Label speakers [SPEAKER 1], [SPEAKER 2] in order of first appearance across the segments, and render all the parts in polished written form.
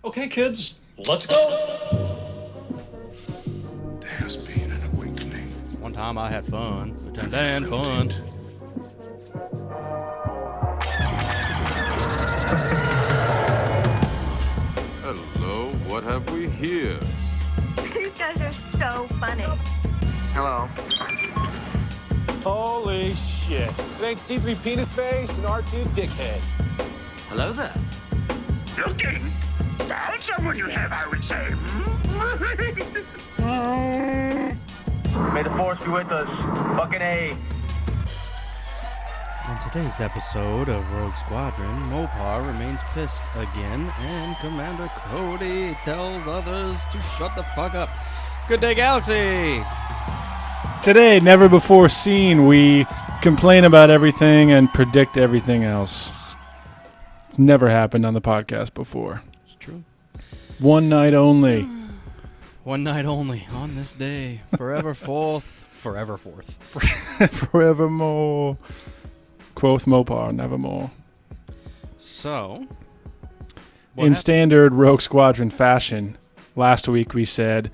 [SPEAKER 1] Okay, kids, let's go.
[SPEAKER 2] There has been an awakening.
[SPEAKER 3] One time I had fun. Pretend fun.
[SPEAKER 4] Hello, what have we here?
[SPEAKER 5] These guys are so funny.
[SPEAKER 6] Hello.
[SPEAKER 7] Holy shit. It ain't C3 penis face and R2 dickhead.
[SPEAKER 6] Hello there.
[SPEAKER 2] Looking? Found someone you have, I would say.
[SPEAKER 6] May the force be with us. Fucking A.
[SPEAKER 3] On today's episode of Rogue Squadron, Mopar remains pissed again, and Commander Cody tells others to shut the fuck up. Good day, Galaxy!
[SPEAKER 8] Today, never before seen, we complain about everything and predict everything else. It's never happened on the podcast before.
[SPEAKER 3] It's true.
[SPEAKER 8] One night only.
[SPEAKER 3] One night only, on this day, forever fourth.
[SPEAKER 8] Forevermore. Quoth Mopar, nevermore.
[SPEAKER 3] So,
[SPEAKER 8] In standard Rogue Squadron fashion, last week we said,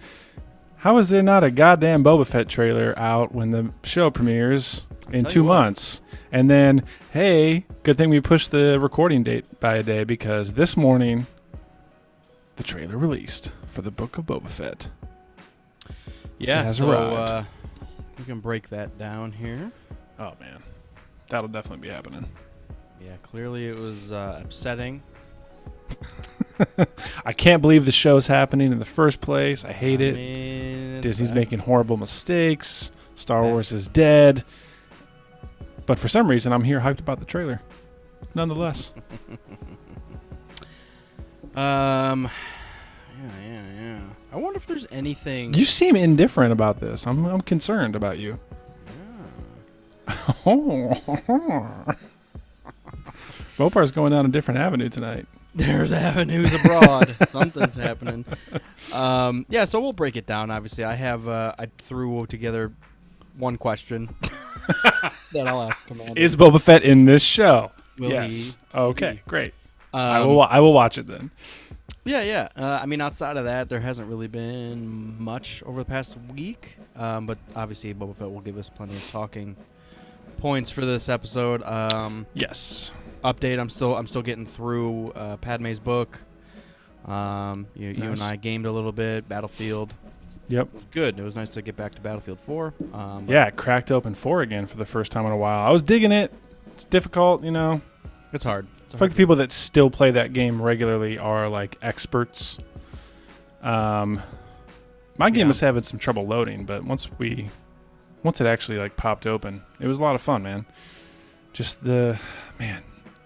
[SPEAKER 8] how is there not a goddamn Boba Fett trailer out when the show premieres in 2 months? And then, hey, good thing we pushed the recording date by a day because this morning, the trailer released for the Book of Boba Fett.
[SPEAKER 3] Yeah,
[SPEAKER 8] has
[SPEAKER 3] so
[SPEAKER 8] arrived.
[SPEAKER 3] we can break that down here.
[SPEAKER 8] Oh, man. That'll definitely be happening.
[SPEAKER 3] Yeah, clearly it was upsetting.
[SPEAKER 8] I can't believe the show's happening in the first place. I hate it.
[SPEAKER 3] mean, it's
[SPEAKER 8] Disney's
[SPEAKER 3] bad.
[SPEAKER 8] making horrible mistakes. Star Wars is dead. But for some reason, I'm here hyped about the trailer. Nonetheless.
[SPEAKER 3] Yeah. I wonder if there's anything.
[SPEAKER 8] You seem indifferent about this. I'm concerned about you. Mopar's going down a different avenue tonight.
[SPEAKER 3] There's avenues abroad. Something's happening. Yeah, so we'll break it down. Obviously, I threw together one question that I'll ask Commander.
[SPEAKER 8] Is Boba Fett in this show?
[SPEAKER 3] Will
[SPEAKER 8] yes.
[SPEAKER 3] he?
[SPEAKER 8] Okay, great. I
[SPEAKER 3] Um,
[SPEAKER 8] will watch it then.
[SPEAKER 3] Yeah. I mean, outside of that, there hasn't really been much over the past week. But obviously, Boba Fett will give us plenty of talking points for this episode.
[SPEAKER 8] Yes.
[SPEAKER 3] Update: I'm still getting through Padme's book. You and I gamed a little bit. Battlefield.
[SPEAKER 8] Yep.
[SPEAKER 3] It was good. It was nice to get back to Battlefield 4.
[SPEAKER 8] Yeah, it cracked open 4 again for the first time in a while. I was digging it. It's difficult, you know.
[SPEAKER 3] It's hard.
[SPEAKER 8] I feel like the people that still play that game regularly are like experts. My game was having some trouble loading, but once it actually like popped open, it was a lot of fun, man. Just the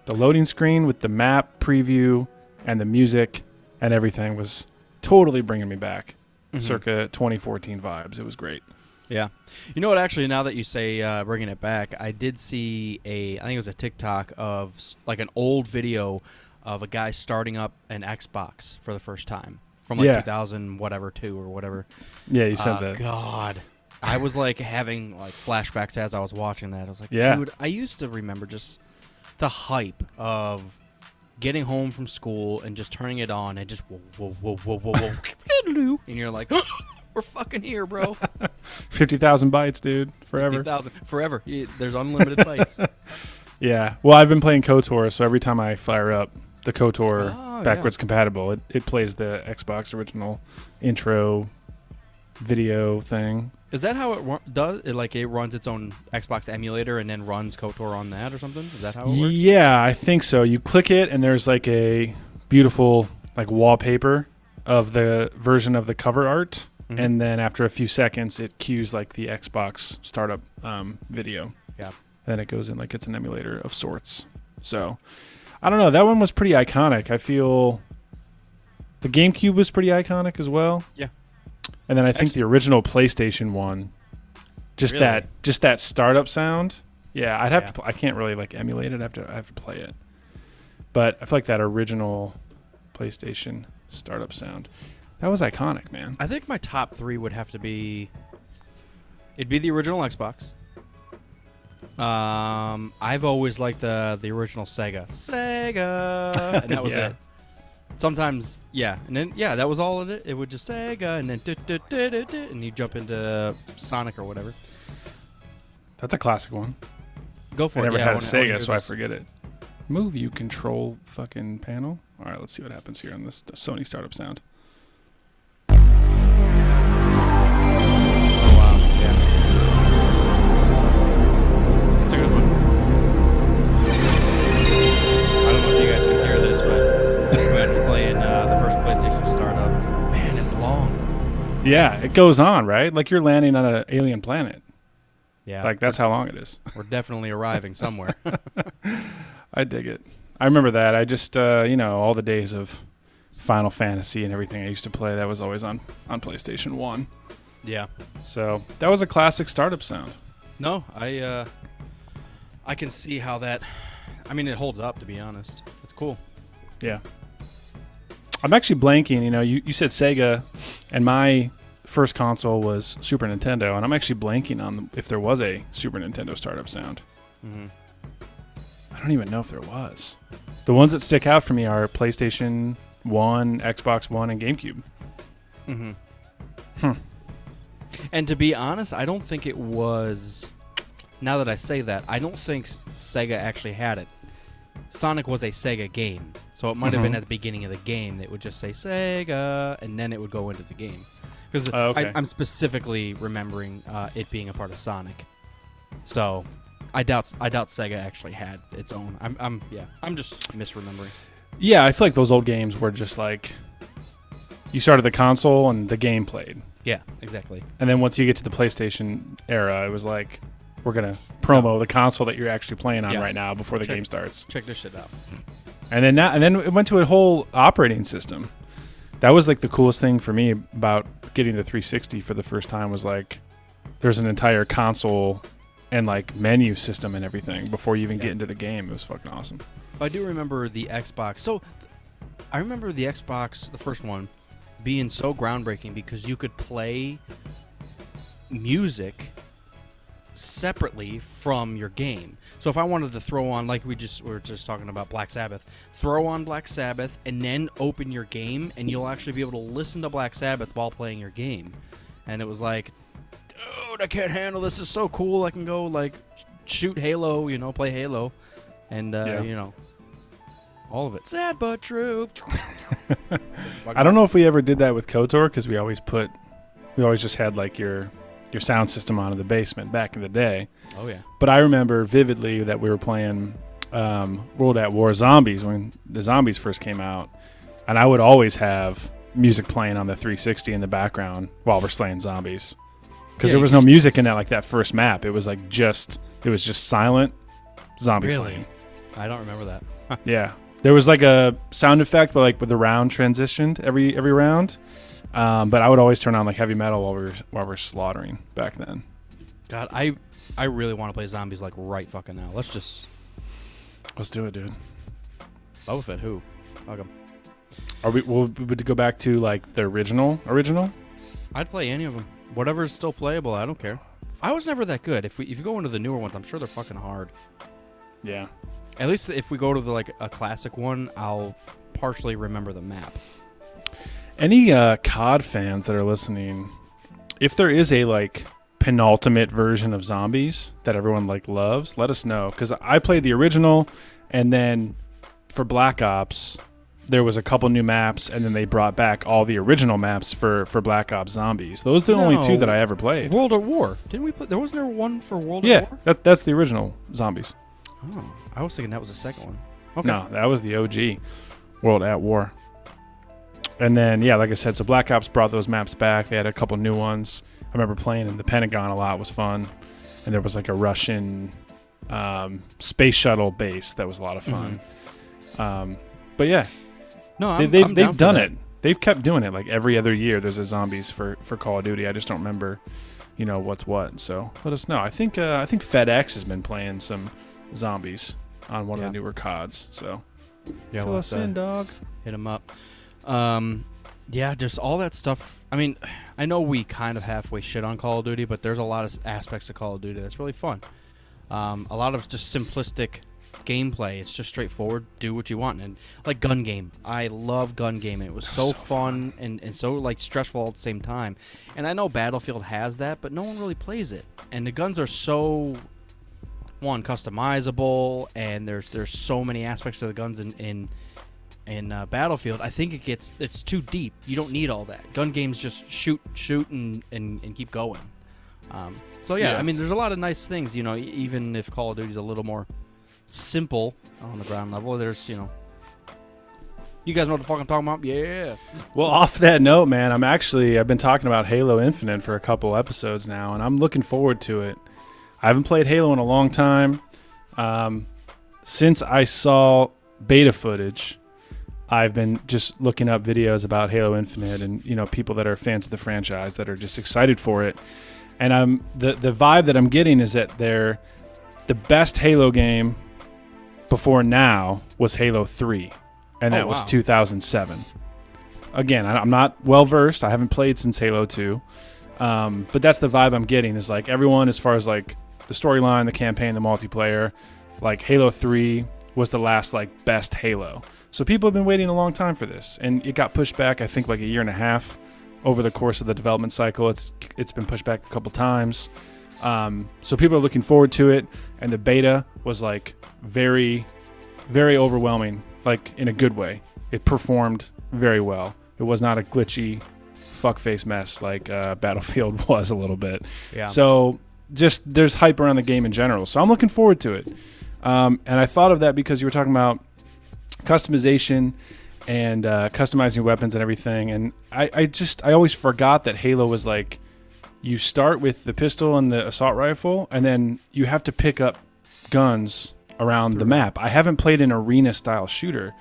[SPEAKER 8] loading screen with the map preview and the music and everything was totally bringing me back. Circa 2014 vibes. It was great.
[SPEAKER 3] Yeah. You know what, actually, now that you say bringing it back, I did see I think it was a TikTok of like an old video of a guy starting up an Xbox for the first time from like 2000 whatever 2 or whatever.
[SPEAKER 8] Yeah, you said that.
[SPEAKER 3] God. I was like having like flashbacks as I was watching that. I was like,
[SPEAKER 8] Yeah.
[SPEAKER 3] dude, I used to remember just the hype of getting home from school and just turning it on and just whoa. And you're like, we're fucking here, bro.
[SPEAKER 8] 50,000 bytes, dude. Forever.
[SPEAKER 3] 50,000. Forever. There's unlimited bytes.
[SPEAKER 8] Yeah. Well, I've been playing KOTOR, so every time I fire up the KOTOR backwards compatible, it plays the Xbox original intro video thing.
[SPEAKER 3] Is that how it does? It runs its own Xbox emulator and then runs KOTOR on that or something? Is that how it works?
[SPEAKER 8] Yeah, I think so. You click it, and there's like a beautiful like wallpaper of the version of the cover art, and then after a few seconds, it cues like the Xbox startup video.
[SPEAKER 3] Yeah.
[SPEAKER 8] Then it goes in like it's an emulator of sorts. So, I don't know. That one was pretty iconic. I feel the GameCube was pretty iconic as well.
[SPEAKER 3] Yeah.
[SPEAKER 8] And then I think the original PlayStation one, just
[SPEAKER 3] Really?
[SPEAKER 8] that startup sound. Yeah, I'd have to. I can't really like emulate it. I have to play it. But I feel like that original PlayStation startup sound, that was iconic, man.
[SPEAKER 3] I think my top 3 would have to be. It'd be the original Xbox. I've always liked the original Sega, and that was
[SPEAKER 8] Yeah.
[SPEAKER 3] it. Sometimes, yeah, and then that was all of it. It would just Sega, and then and you jump into Sonic or whatever.
[SPEAKER 8] That's a classic one.
[SPEAKER 3] Go for
[SPEAKER 8] I
[SPEAKER 3] it.
[SPEAKER 8] never
[SPEAKER 3] Yeah,
[SPEAKER 8] had a
[SPEAKER 3] wanna
[SPEAKER 8] Sega, so I
[SPEAKER 3] this.
[SPEAKER 8] forget it. Move you control fucking panel. All right, let's see what happens here on this Sony startup sound.
[SPEAKER 3] Oh wow, yeah, it's a good one. I don't know if you guys can hear this, but I'm just playing the first PlayStation startup. Man, it's long.
[SPEAKER 8] Yeah, it goes on, right? Like you're landing on an alien planet.
[SPEAKER 3] Yeah,
[SPEAKER 8] Like that's how long it is.
[SPEAKER 3] we're definitely arriving somewhere.
[SPEAKER 8] I dig it. I remember that. I just, all the days of Final Fantasy and everything I used to play, that was always on PlayStation 1.
[SPEAKER 3] Yeah.
[SPEAKER 8] So that was a classic startup sound.
[SPEAKER 3] No, I can see how that. I mean, it holds up. To be honest, it's cool.
[SPEAKER 8] Yeah. I'm actually blanking. You said Sega, and my first console was Super Nintendo, and I'm actually blanking on if there was a Super Nintendo startup sound.
[SPEAKER 3] Mm-hmm.
[SPEAKER 8] I don't even know if there was. The ones that stick out for me are PlayStation 1, Xbox One, and GameCube.
[SPEAKER 3] Mm-hmm. And to be honest, I don't think it was. Now that I say that, I don't think Sega actually had it. Sonic was a Sega game, so it might have been at the beginning of the game. It would just say Sega, and then it would go into the game. Because
[SPEAKER 8] okay.
[SPEAKER 3] I'm specifically remembering it being a part of Sonic. So I doubt Sega actually had its own. I'm just misremembering.
[SPEAKER 8] Yeah, I feel like those old games were just like you started the console and the game played.
[SPEAKER 3] Yeah, exactly.
[SPEAKER 8] And then once you get to the PlayStation era, it was like we're gonna promo the console that you're actually playing on right now before the game starts.
[SPEAKER 3] Check this shit out.
[SPEAKER 8] And then it went to a whole operating system. That was like the coolest thing for me about getting the 360 for the first time was like there's an entire console and like menu system and everything before you even get into the game. It was fucking awesome.
[SPEAKER 3] I do remember the Xbox. So I remember the Xbox, the first one, being so groundbreaking because you could play music separately from your game. So if I wanted to throw on, like we were just talking about Black Sabbath, throw on Black Sabbath and then open your game, and you'll actually be able to listen to Black Sabbath while playing your game. And it was like, dude, I can't handle this. This is so cool. I can go like shoot Halo, play Halo, and all of it. Sad but true.
[SPEAKER 8] I don't know if we ever did that with KOTOR because we always just had like your sound system on in the basement back in the day.
[SPEAKER 3] Oh yeah.
[SPEAKER 8] But I remember vividly that we were playing World at War Zombies when the Zombies first came out, and I would always have music playing on the 360 in the background while we're slaying zombies because there was no music in that first map. It was just silent zombie slaying.
[SPEAKER 3] I don't remember that.
[SPEAKER 8] Yeah. There was like a sound effect, but like with the round transitioned every round. But I would always turn on like heavy metal while we're slaughtering back then.
[SPEAKER 3] God, I really want to play zombies like right fucking now. Let's
[SPEAKER 8] do it, dude.
[SPEAKER 3] Boba Fett, who? Fuck 'em.
[SPEAKER 8] We'll go back to like the original?
[SPEAKER 3] I'd play any of them. Whatever's still playable, I don't care. I was never that good. If you go into the newer ones, I'm sure they're fucking hard.
[SPEAKER 8] Yeah.
[SPEAKER 3] At least if we go to a classic one, I'll partially remember the map.
[SPEAKER 8] Any COD fans that are listening, if there is a like penultimate version of zombies that everyone like loves, let us know. Because I played the original, and then for Black Ops, there was a couple new maps, and then they brought back all the original maps for Black Ops Zombies. Those are the only two that I ever played.
[SPEAKER 3] World at War. Didn't we play? There wasn't there one for World
[SPEAKER 8] at
[SPEAKER 3] War?
[SPEAKER 8] Yeah, that's the original Zombies.
[SPEAKER 3] Oh, I was thinking that was the second one. Okay.
[SPEAKER 8] No, that was the OG World at War. And then, yeah, like I said, so Black Ops brought those maps back. They had a couple new ones. I remember playing in the Pentagon a lot. It was fun. And there was like a Russian space shuttle base that was a lot of fun. Mm-hmm. But yeah,
[SPEAKER 3] no,
[SPEAKER 8] they've done it. They've kept doing it. Like every other year, there's a zombies for Call of Duty. I just don't remember, what's what. So let us know. I think FedEx has been playing some zombies on one of the newer CODs. So fill us in, dog.
[SPEAKER 3] Hit them up. Yeah, just all that stuff. I mean, I know we kind of halfway shit on Call of Duty, but there's a lot of aspects of Call of Duty that's really fun. A lot of just simplistic gameplay. It's just straightforward. Do what you want. And like gun game, I love gun game. It was so fun and so like stressful at the same time. And I know Battlefield has that, but no one really plays it. And the guns are so customizable, and there's so many aspects of the guns in Battlefield. I think it's too deep. You don't need all that. Gun games just shoot and keep going. So yeah, I mean, there's a lot of nice things. You know, even if Call of Duty's a little more simple on the ground level, there's you guys know what the fuck I'm talking about? Yeah.
[SPEAKER 8] Well, off that note, man, I've been talking about Halo Infinite for a couple episodes now, and I'm looking forward to it. I haven't played Halo in a long time. Since I saw beta footage, I've been just looking up videos about Halo Infinite and, you know, people that are fans of the franchise that are just excited for it. And the vibe that I'm getting is that the best Halo game before now was Halo 3, and that was 2007. Again, I'm not well versed. I haven't played since Halo 2, but that's the vibe I'm getting. Is like everyone, as far as like the storyline, the campaign, the multiplayer, like Halo 3 was the last like best Halo. So people have been waiting a long time for this, and it got pushed back. I think like a year and a half over the course of the development cycle. It's been pushed back a couple times. So people are looking forward to it, and the beta was like very, very overwhelming, like in a good way. It performed very well. It was not a glitchy fuckface mess like Battlefield was a little bit.
[SPEAKER 3] Yeah.
[SPEAKER 8] So just there's hype around the game in general. So I'm looking forward to it. And I thought of that because you were talking about customization and customizing weapons and everything. And I always forgot that Halo was like, you start with the pistol and the assault rifle, and then you have to pick up guns around the map. I haven't played an arena-style shooter.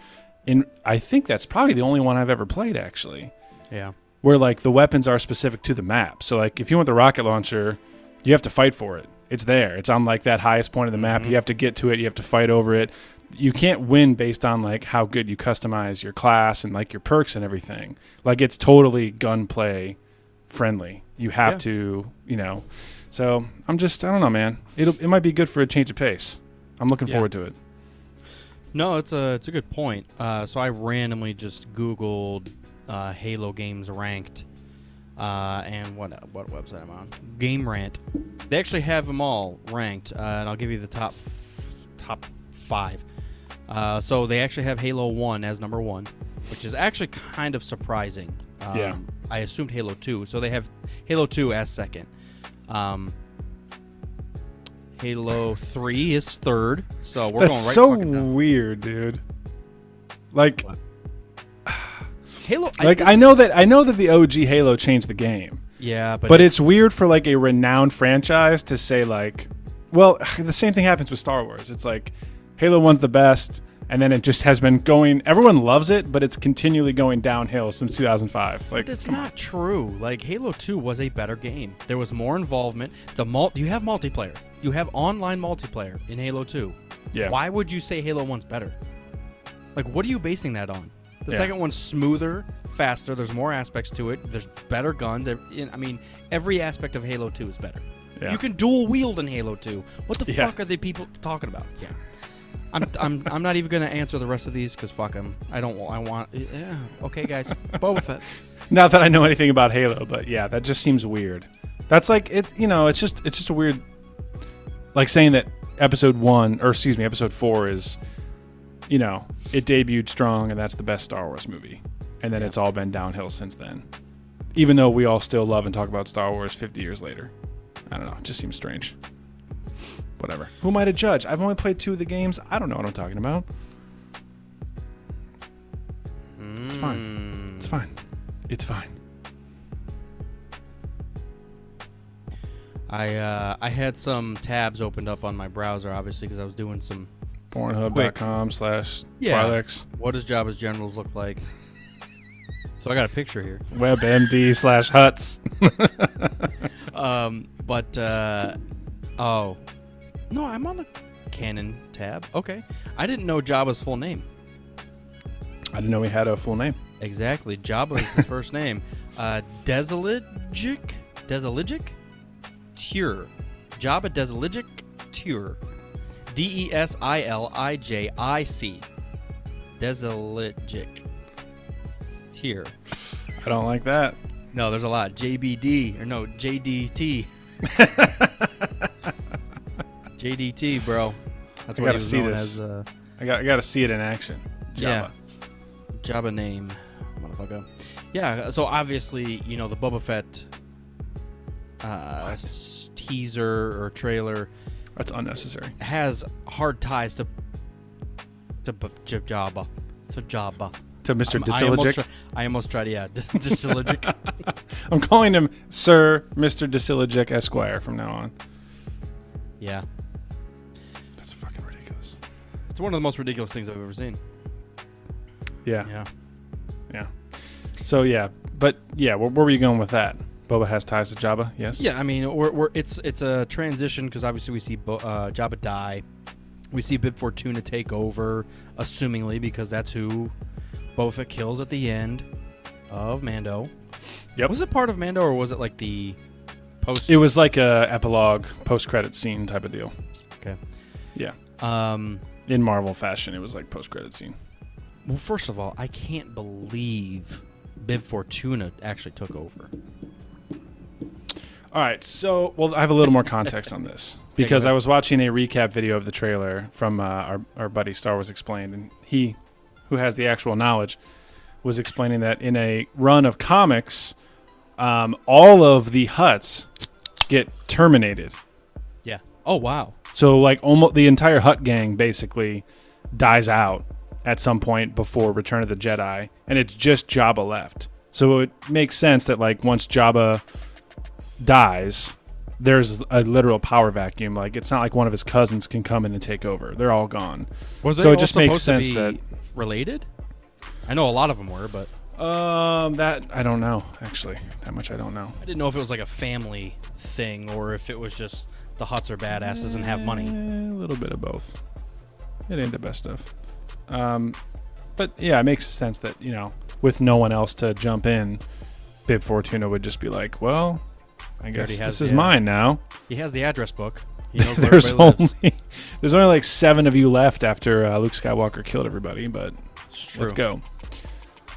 [SPEAKER 8] I think that's probably the only one I've ever played, actually.
[SPEAKER 3] Yeah.
[SPEAKER 8] Where, like, the weapons are specific to the map. So, like, if you want the rocket launcher, you have to fight for it. It's there. It's on, like, that highest point of the map. You have to get to it. You have to fight over it. You can't win based on, like, how good you customize your class and, like, your perks and everything. Like, it's totally gunplay friendly. You have to, you know. So I don't know, man. It might be good for a change of pace. I'm looking forward to it. No,
[SPEAKER 3] it's a good point. So I randomly just Googled Halo games ranked, and what website I'm on? Game Rant. They actually have them all ranked, and I'll give you the top 5. So they actually have Halo 1 as number 1, which is actually kind of surprising. I assumed Halo 2, so they have Halo 2 as second. Halo 3 is third, so we're going right.
[SPEAKER 8] That's so weird, dude. Like,
[SPEAKER 3] Halo.
[SPEAKER 8] I know that the OG Halo changed the game.
[SPEAKER 3] Yeah,
[SPEAKER 8] but it's weird for like a renowned franchise to say like, well, the same thing happens with Star Wars. It's like Halo 1's the best. And then it just has been going. Everyone loves it, but it's continually going downhill since 2005. Like,
[SPEAKER 3] but it's not true. Like, Halo 2 was a better game. There was more involvement. You have multiplayer. You have online multiplayer in Halo 2.
[SPEAKER 8] Yeah.
[SPEAKER 3] Why would you say Halo 1's better? Like, what are you basing that on? The second one's smoother, faster. There's more aspects to it. There's better guns. I mean, every aspect of Halo 2 is better. Yeah. You can dual wield in Halo 2. What the fuck are the people talking about? Yeah. I'm not even gonna answer the rest of these because fuck them. I want. Yeah. Okay, guys. Boba Fett.
[SPEAKER 8] Not that I know anything about Halo, but yeah, that just seems weird. That's like it. You know, it's just a weird. Like saying that episode 4 is, you know, it debuted strong and that's the best Star Wars movie, and then it's all been downhill since then. Even though we all still love and talk about Star Wars 50 years later, I don't know. It just seems strange. Whatever. Who am I to judge? I've only played 2 of the games. I don't know what I'm talking about. It's fine. It's fine. It's fine.
[SPEAKER 3] I had some tabs opened up on my browser, obviously, because I was doing some
[SPEAKER 8] Pornhub.com/Twilex.
[SPEAKER 3] What does Jabba's Generals look like? So I got a picture here.
[SPEAKER 8] WebMD/Huts.
[SPEAKER 3] Oh. No, I'm on the Canon tab. Okay. I didn't know Jabba's full name.
[SPEAKER 8] I didn't know he had a full name.
[SPEAKER 3] Exactly. Jabba is his first name. Desaligic Tur. Jabba Desaligic Tur. Desilijic. Desilijic. Tier.
[SPEAKER 8] I don't like that.
[SPEAKER 3] No, there's a lot. JBD, or no, JDT. JDT, bro. That's what he was known as.
[SPEAKER 8] I got to see it in action. Jabba.
[SPEAKER 3] Yeah. Jabba name, motherfucker. Yeah, so obviously, the Boba Fett teaser or trailer.
[SPEAKER 8] That's unnecessary.
[SPEAKER 3] Has hard ties to Jabba. To Jabba.
[SPEAKER 8] To Mr. Desilijic.
[SPEAKER 3] I almost tried, yeah. Desilijic.
[SPEAKER 8] I'm calling him Sir Mr. Desilijic Esquire from now on.
[SPEAKER 3] Yeah.
[SPEAKER 8] That's fucking ridiculous.
[SPEAKER 3] It's one of the most ridiculous things I've ever seen.
[SPEAKER 8] Yeah. So where were you going with that? Boba has ties to Jabba, yes?
[SPEAKER 3] Yeah, I mean, it's a transition because obviously we see Jabba die. We see Bib Fortuna take over, assumingly, because that's who Boba Fett kills at the end of Mando.
[SPEAKER 8] Yep.
[SPEAKER 3] Was it part of Mando or was it like the post?
[SPEAKER 8] It was like a epilogue, post-credit scene type of deal.
[SPEAKER 3] Okay.
[SPEAKER 8] Yeah. In Marvel fashion, it was like post-credit scene.
[SPEAKER 3] Well, first of all, I can't believe Bib Fortuna actually took over.
[SPEAKER 8] All right, so I have a little more context on this because I was watching a recap video of the trailer from our buddy Star Wars Explained, and he, who has the actual knowledge, was explaining that in a run of comics, all of the Hutts get terminated.
[SPEAKER 3] Yeah. Oh wow.
[SPEAKER 8] So like almost the entire Hutt gang basically dies out at some point before Return of the Jedi, and it's just Jabba left. So it makes sense that like once Jabba dies, there's a literal power vacuum. Like it's not like one of his cousins can come in and take over. They're all gone.
[SPEAKER 3] So it just makes sense that related. I know a lot of them were, but
[SPEAKER 8] that I don't know actually. That much I don't know.
[SPEAKER 3] I didn't know if it was like a family thing or if it was just the Hutts are badasses and have money.
[SPEAKER 8] A little bit of both. It ain't the best stuff. But yeah, it makes sense that with no one else to jump in, Bib Fortuna would just be like, well, I guess this is mine now.
[SPEAKER 3] He has the address book. He knows where
[SPEAKER 8] there's
[SPEAKER 3] everybody lives.
[SPEAKER 8] There's only like 7 of you left after Luke Skywalker killed everybody, but let's go.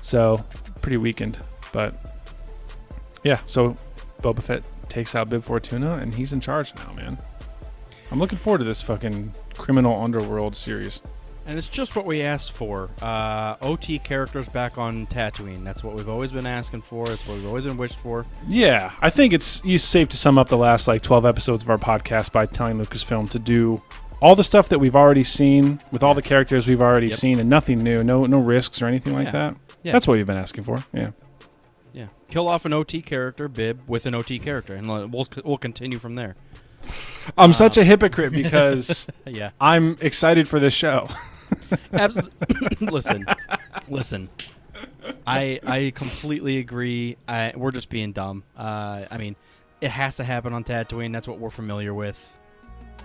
[SPEAKER 8] So pretty weakened, but yeah. So Boba Fett takes out Bib Fortuna, and he's in charge now, man. I'm looking forward to this fucking criminal underworld series.
[SPEAKER 3] And it's just what we asked for. OT characters back on Tatooine. That's what we've always been asking for. It's what we've always been wished for.
[SPEAKER 8] Yeah, I think it's safe to sum up the last 12 episodes of our podcast by telling Lucasfilm to do all the stuff that we've already seen with all the characters we've already seen and nothing new, no risks or anything like that. Yeah. That's what we've been asking for. Yeah.
[SPEAKER 3] Yeah. Kill off an OT character, Bib, with an OT character, and we'll continue from there.
[SPEAKER 8] I'm such a hypocrite because
[SPEAKER 3] yeah.
[SPEAKER 8] I'm excited for this show.
[SPEAKER 3] Listen. I completely agree. We're just being dumb. I mean, it has to happen on Tatooine. That's what we're familiar with.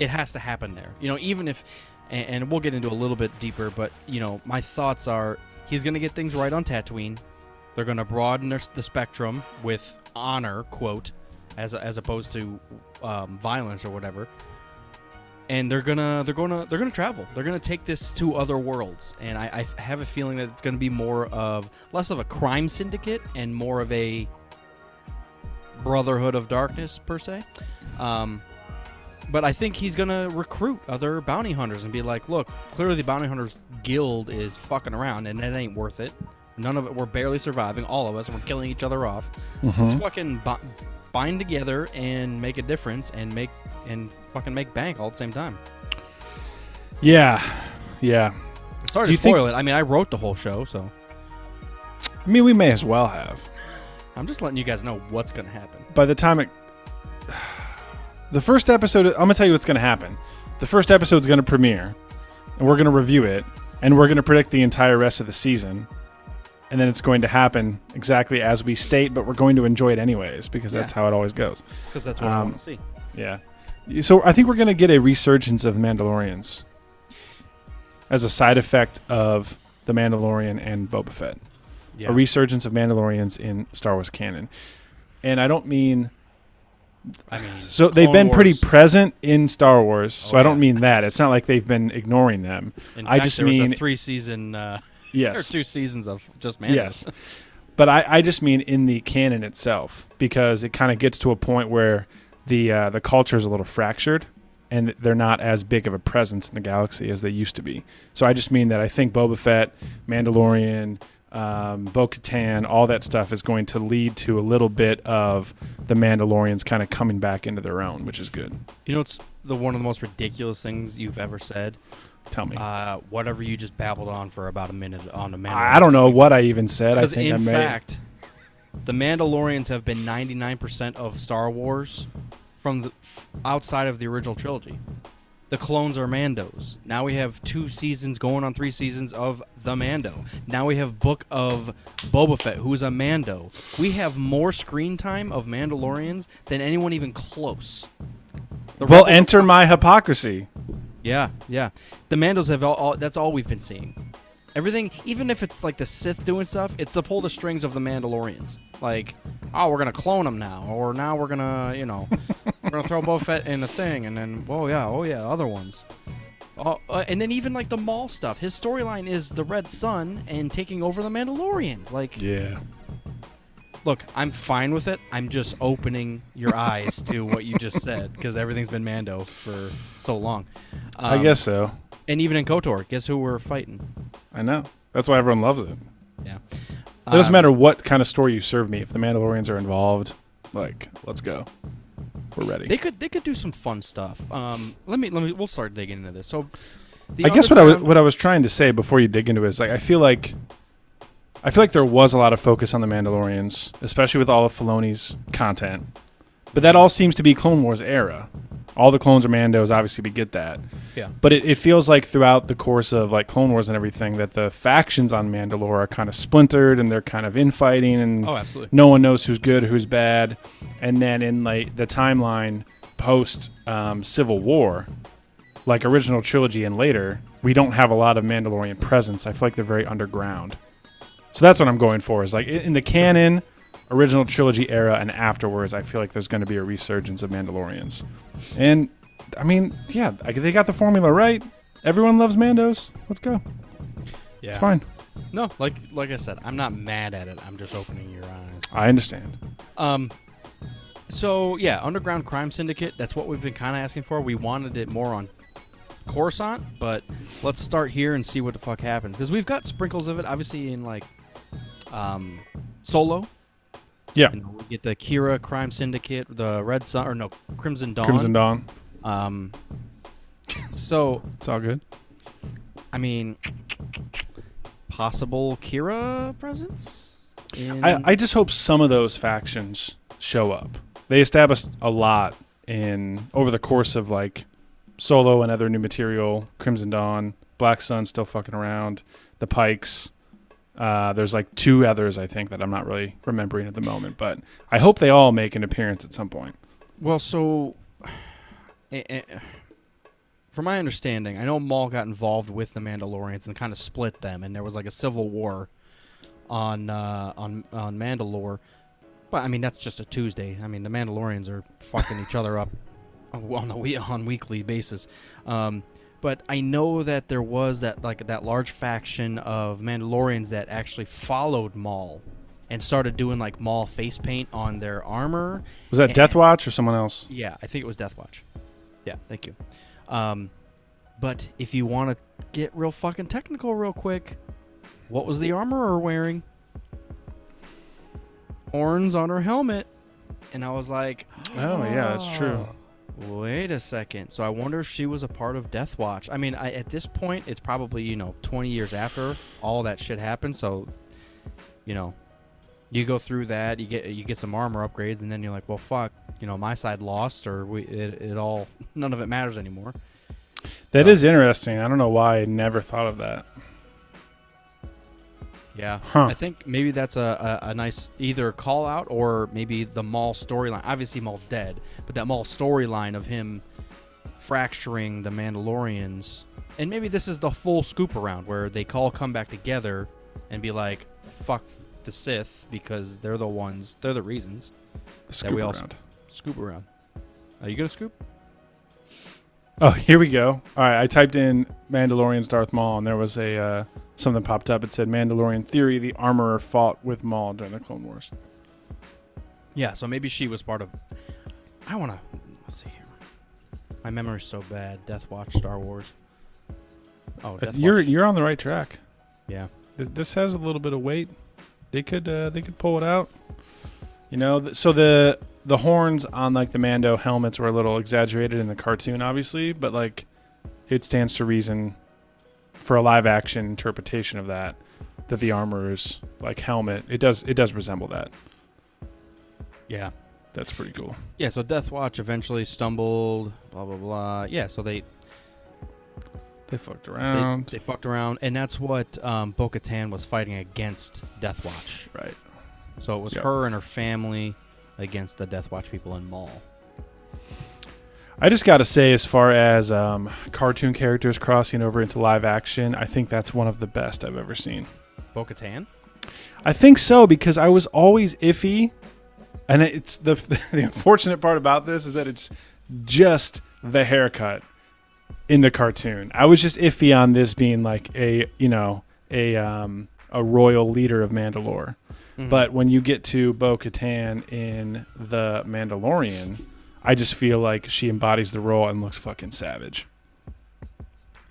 [SPEAKER 3] It has to happen there. Even if, and we'll get into a little bit deeper, but my thoughts are he's going to get things right on Tatooine. They're going to broaden the spectrum with honor, quote, as opposed to violence or whatever. And they're gonna travel. They're gonna take this to other worlds, and I have a feeling that it's gonna be less of a crime syndicate and more of a brotherhood of darkness per se. But I think he's gonna recruit other bounty hunters and be like, "Look, clearly the bounty hunters guild is fucking around, and it ain't worth it. None of it. We're barely surviving, all of us, and we're killing each other off. Let's fucking bind together and make a difference and fucking make bank all at the same time."
[SPEAKER 8] Yeah.
[SPEAKER 3] Sorry to spoil it. I mean, I wrote the whole show, so.
[SPEAKER 8] I mean, we may as well have.
[SPEAKER 3] I'm just letting you guys know what's going to happen.
[SPEAKER 8] By the time the first episode, I'm going to tell you what's going to happen. The first episode's going to premiere, and we're going to review it, and we're going to predict the entire rest of the season. And then it's going to happen exactly as we state, but we're going to enjoy it anyways because that's how it always goes.
[SPEAKER 3] Because that's what I want to see.
[SPEAKER 8] Yeah. So I think we're going to get a resurgence of Mandalorians as a side effect of The Mandalorian and Boba Fett. Yeah. A resurgence of Mandalorians in Star Wars canon. And I don't mean
[SPEAKER 3] I mean,
[SPEAKER 8] So they've
[SPEAKER 3] Clone
[SPEAKER 8] been pretty
[SPEAKER 3] Wars-
[SPEAKER 8] present in Star Wars. So
[SPEAKER 3] Oh,
[SPEAKER 8] I don't
[SPEAKER 3] yeah.
[SPEAKER 8] mean that. It's not like they've been ignoring them.
[SPEAKER 3] In
[SPEAKER 8] I
[SPEAKER 3] fact,
[SPEAKER 8] just
[SPEAKER 3] there was
[SPEAKER 8] mean
[SPEAKER 3] a 3-season or
[SPEAKER 8] yes.
[SPEAKER 3] 2 seasons of just Mandos.
[SPEAKER 8] Yes. But I just mean in the canon itself, because it kind of gets to a point where the culture is a little fractured and they're not as big of a presence in the galaxy as they used to be. So I just mean that I think Boba Fett, Mandalorian, Bo-Katan, all that stuff is going to lead to a little bit of the Mandalorians kind of coming back into their own, which is good.
[SPEAKER 3] You know, it's one of the most ridiculous things you've ever said.
[SPEAKER 8] Tell me.
[SPEAKER 3] Whatever you just babbled on for about a minute on the Mandalorian.
[SPEAKER 8] I don't know what I even said. I
[SPEAKER 3] Because
[SPEAKER 8] think I
[SPEAKER 3] in
[SPEAKER 8] may.
[SPEAKER 3] fact, the Mandalorians have been 99% of Star Wars from the outside of the original trilogy. The clones are Mandos. Now we have 2 seasons going on 3 seasons of the Mando. Now we have Book of Boba Fett, who is a Mando. We have more screen time of Mandalorians than anyone even close. The
[SPEAKER 8] Well,
[SPEAKER 3] Rebels-
[SPEAKER 8] enter my hypocrisy.
[SPEAKER 3] Yeah. The Mandos have all that's all we've been seeing. Everything, even if it's like the Sith doing stuff, it's to pull the strings of the Mandalorians. Like, oh, we're gonna clone them now, or now we're gonna, we're gonna throw Boba Fett in a thing, and then, oh yeah, other ones. And then even like the Maul stuff, his storyline is the Red Sun and taking over the Mandalorians. Like,
[SPEAKER 8] Yeah.
[SPEAKER 3] look, I'm fine with it. I'm just opening your eyes to what you just said, because everything's been Mando for so long.
[SPEAKER 8] I guess so.
[SPEAKER 3] And even in KOTOR, guess who we're fighting?
[SPEAKER 8] I know. That's why everyone loves it.
[SPEAKER 3] Yeah.
[SPEAKER 8] It doesn't matter what kind of story you serve me. If the Mandalorians are involved, like, let's go. We're ready.
[SPEAKER 3] They could do some fun stuff. We'll start digging into this. So,
[SPEAKER 8] I guess what I was trying to say before you dig into it is, like, I feel like there was a lot of focus on the Mandalorians, especially with all of Filoni's content. But that all seems to be Clone Wars era. All the clones are Mandos, obviously we get that.
[SPEAKER 3] Yeah.
[SPEAKER 8] But it feels like throughout the course of like Clone Wars and everything that the factions on Mandalore are kind of splintered and they're kind of infighting and
[SPEAKER 3] Oh, absolutely.
[SPEAKER 8] no one knows who's good, who's bad. And then in like the timeline post Civil War, like original trilogy and later, we don't have a lot of Mandalorian presence. I feel like they're very underground. So that's what I'm going for. Is like in the canon, original trilogy era, and afterwards, I feel like there's going to be a resurgence of Mandalorians. And I mean, yeah, they got the formula right. Everyone loves Mandos. Let's go.
[SPEAKER 3] Yeah.
[SPEAKER 8] It's fine.
[SPEAKER 3] No, like I said, I'm not mad at it. I'm just opening your eyes.
[SPEAKER 8] I understand.
[SPEAKER 3] So yeah, Underground Crime Syndicate. That's what we've been kind of asking for. We wanted it more on Coruscant, but let's start here and see what the fuck happens, because we've got sprinkles of it, obviously, in like Solo.
[SPEAKER 8] Yeah.
[SPEAKER 3] You know, we get the Kira Crime Syndicate, the Red Sun, or no, Crimson Dawn.
[SPEAKER 8] Crimson Dawn.
[SPEAKER 3] So
[SPEAKER 8] It's all good.
[SPEAKER 3] I mean, possible Kira presence.
[SPEAKER 8] I just hope some of those factions show up. They established a lot over the course of like Solo and other new material, Crimson Dawn, Black Sun still fucking around, the Pikes. There's like 2 others I think that I'm not really remembering at the moment, but I hope they all make an appearance at some point.
[SPEAKER 3] Well, so from my understanding, I know Maul got involved with the Mandalorians and kind of split them, and there was like a civil war on Mandalore. But I mean, that's just a Tuesday. I mean, the Mandalorians are fucking each other up on weekly basis. But I know that there was that large faction of Mandalorians that actually followed Maul and started doing like Maul face paint on their armor.
[SPEAKER 8] Was that Death Watch or someone else?
[SPEAKER 3] Yeah, I think it was Death Watch. Yeah, thank you. But if you want to get real fucking technical real quick, what was the armorer wearing? Horns on her helmet. And I was like,
[SPEAKER 8] Oh, yeah, that's true.
[SPEAKER 3] wait a second. So I wonder if she was a part of Death Watch. I mean, at this point, it's probably, 20 years after all that shit happened. So, you go through that, you get some armor upgrades, and then you're like, well, fuck, my side lost, or none of it matters anymore.
[SPEAKER 8] That is interesting. I don't know why I never thought of that.
[SPEAKER 3] Yeah,
[SPEAKER 8] Huh.
[SPEAKER 3] I think maybe that's a nice either call out or maybe the Maul storyline. Obviously, Maul's dead, but that Maul storyline of him fracturing the Mandalorians, and maybe this is the full scoop around where they come back together and be like, fuck the Sith, because they're the reasons
[SPEAKER 8] Scoop
[SPEAKER 3] that we all
[SPEAKER 8] around.
[SPEAKER 3] scoop around. Are you gonna scoop?
[SPEAKER 8] Oh, here we go. All right, I typed in Mandalorian's Darth Maul, and there was a something popped up. It said Mandalorian Theory: The Armorer fought with Maul during the Clone Wars.
[SPEAKER 3] Yeah, so maybe she was part of. Let's see here. My memory's so bad. Death Watch, Star Wars. Oh, Death Watch.
[SPEAKER 8] You're on the right track.
[SPEAKER 3] Yeah.
[SPEAKER 8] This has a little bit of weight. They could pull it out. You know, so the horns on like the Mando helmets were a little exaggerated in the cartoon, obviously, but like it stands to reason for a live action interpretation of that the armorer's like helmet it does resemble that.
[SPEAKER 3] Yeah.
[SPEAKER 8] That's pretty cool.
[SPEAKER 3] Yeah, so Death Watch eventually stumbled, blah blah blah. Yeah, so they
[SPEAKER 8] fucked around.
[SPEAKER 3] They fucked around, and that's what Bo-Katan was fighting against Death Watch.
[SPEAKER 8] Right.
[SPEAKER 3] So it was her and her family against the Death Watch people in Maul.
[SPEAKER 8] I just got to say, as far as cartoon characters crossing over into live action, I think that's one of the best I've ever seen.
[SPEAKER 3] Bo-Katan?
[SPEAKER 8] I think so, because I was always iffy. And it's the unfortunate part about this is that it's just the haircut in the cartoon. I was just iffy on this being like a royal leader of Mandalore. Mm-hmm. But when you get to Bo-Katan in The Mandalorian, I just feel like she embodies the role and looks fucking savage.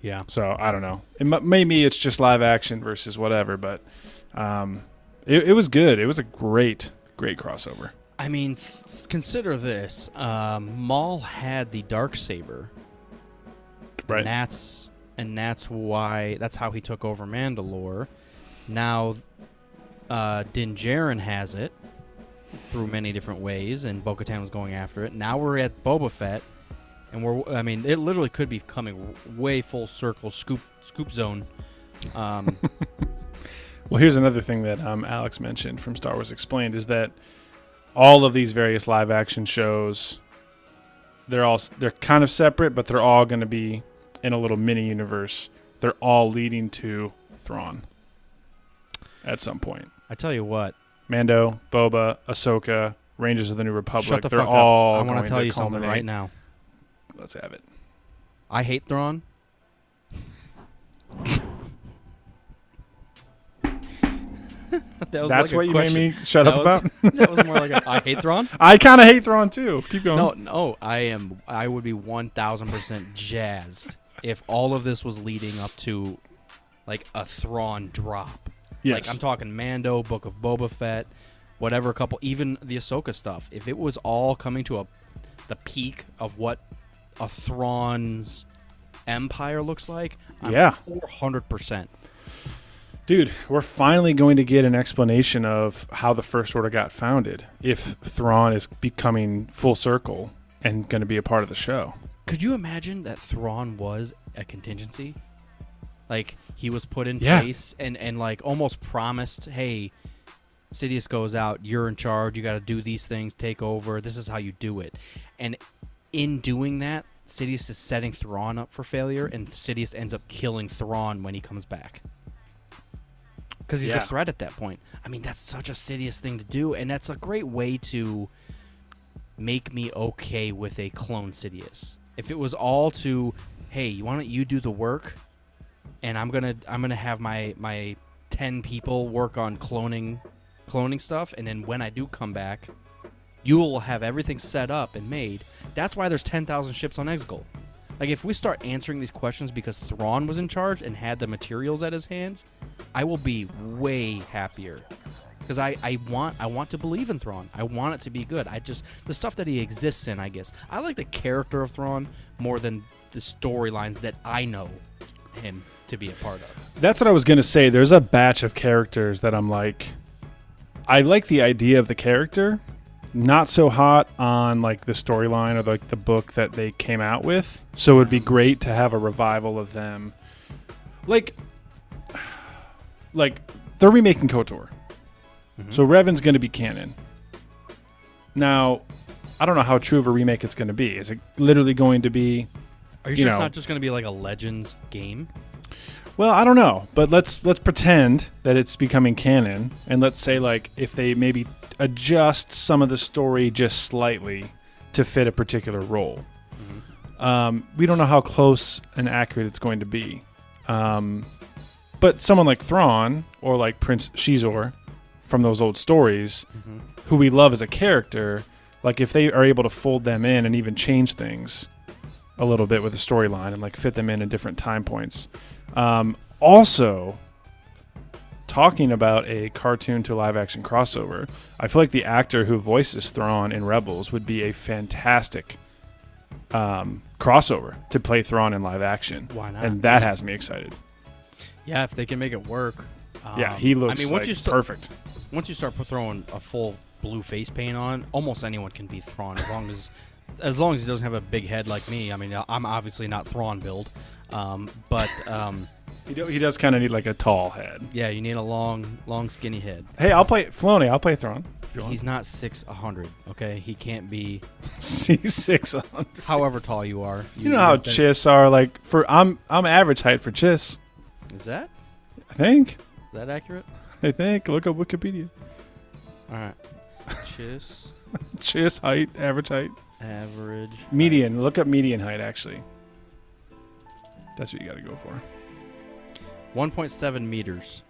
[SPEAKER 3] Yeah.
[SPEAKER 8] So I don't know. Maybe it's just live action versus whatever, but it was good. It was a great crossover.
[SPEAKER 3] I mean, consider this. Maul had the Darksaber.
[SPEAKER 8] Right.
[SPEAKER 3] And that's how he took over Mandalore. Now, Din Djarin has it through many different ways, and Bo-Katan was going after it. Now we're at Boba Fett, and it literally could be coming way full circle, scoop zone.
[SPEAKER 8] Well, here's another thing that Alex mentioned from Star Wars Explained is that all of these various live action shows, they're kind of separate, but they're all going to be in a little mini universe. They're all leading to Thrawn at some point.
[SPEAKER 3] I tell you what,
[SPEAKER 8] Mando, Boba, Ahsoka, Rangers of the New Republic,
[SPEAKER 3] shut the
[SPEAKER 8] they're
[SPEAKER 3] fuck
[SPEAKER 8] all
[SPEAKER 3] up. I want to tell you something
[SPEAKER 8] culminate.
[SPEAKER 3] right now.
[SPEAKER 8] Let's have it.
[SPEAKER 3] I hate Thrawn.
[SPEAKER 8] That's what you made me shut up about?
[SPEAKER 3] That was more like I hate Thrawn?
[SPEAKER 8] I kind of hate Thrawn too. Keep going.
[SPEAKER 3] No, I would be 1,000% jazzed if all of this was leading up to like a Thrawn drop.
[SPEAKER 8] Yes.
[SPEAKER 3] Like I'm talking Mando, Book of Boba Fett, whatever, even the Ahsoka stuff. If it was all coming to the peak of what a Thrawn's empire looks like, I'm 400%.
[SPEAKER 8] Dude, we're finally going to get an explanation of how the First Order got founded if Thrawn is becoming full circle and going to be a part of the show.
[SPEAKER 3] Could you imagine that Thrawn was a contingency? Like, he was put in place and like almost promised, hey, Sidious goes out, you're in charge, you got to do these things, take over, this is how you do it. And in doing that, Sidious is setting Thrawn up for failure, and Sidious ends up killing Thrawn when he comes back. Because he's a threat at that point. I mean, that's such a Sidious thing to do, and that's a great way to make me okay with a clone Sidious. If it was all to, hey, why don't you do the work, and I'm gonna have my 10 people work on cloning stuff, and then when I do come back, you will have everything set up and made. That's why there's 10,000 ships on Exegol. Like, if we start answering these questions because Thrawn was in charge and had the materials at his hands, I will be way happier. Because I want to believe in Thrawn. I want it to be good. The stuff that he exists in, I guess. I like the character of Thrawn more than the storylines that I know him to be a part of.
[SPEAKER 8] That's what I was going to say. There's a batch of characters that I'm like, I like the idea of the character, not so hot on like the storyline or like the book that they came out with. So it would be great to have a revival of them. Like they're remaking KOTOR. Mm-hmm. So Revan's going to be canon. Now, I don't know how true of a remake it's going to be. Is it literally going to be...
[SPEAKER 3] Are you sure it's not just going to be like a Legends game?
[SPEAKER 8] Well, I don't know. But let's pretend that it's becoming canon. And let's say like if they maybe adjust some of the story just slightly to fit a particular role. We don't know how close and accurate it's going to be. But someone like Thrawn or like Prince Shizor from those old stories, who we love as a character, like if they are able to fold them in and even change things a little bit with the storyline and like fit them in at different time points. Also, talking about a cartoon to live action crossover, I feel like the actor who voices Thrawn in Rebels would be a fantastic crossover to play Thrawn in live action.
[SPEAKER 3] Why not?
[SPEAKER 8] And that has me excited.
[SPEAKER 3] Yeah, if they can make it work.
[SPEAKER 8] Yeah, he looks perfect.
[SPEAKER 3] Once you start throwing a full blue face paint on, almost anyone can be Thrawn as long as he doesn't have a big head like me. I mean, I'm obviously not Thrawn build, but
[SPEAKER 8] he does kind of need like a tall head.
[SPEAKER 3] Yeah, you need a long, skinny head.
[SPEAKER 8] Hey, I'll play Filoni. I'll play Thrawn.
[SPEAKER 3] He's not 6'100", okay? He can't be.
[SPEAKER 8] He's 6'100".
[SPEAKER 3] However tall you are.
[SPEAKER 8] You know how Chiss are like I'm average height for Chiss.
[SPEAKER 3] Is that?
[SPEAKER 8] I think.
[SPEAKER 3] Is that accurate?
[SPEAKER 8] I think. Look up Wikipedia.
[SPEAKER 3] All right. Chiss.
[SPEAKER 8] Chiss height, average height.
[SPEAKER 3] Average.
[SPEAKER 8] Median. Look up median height, actually. That's what you got to go for.
[SPEAKER 3] 1.7 meters.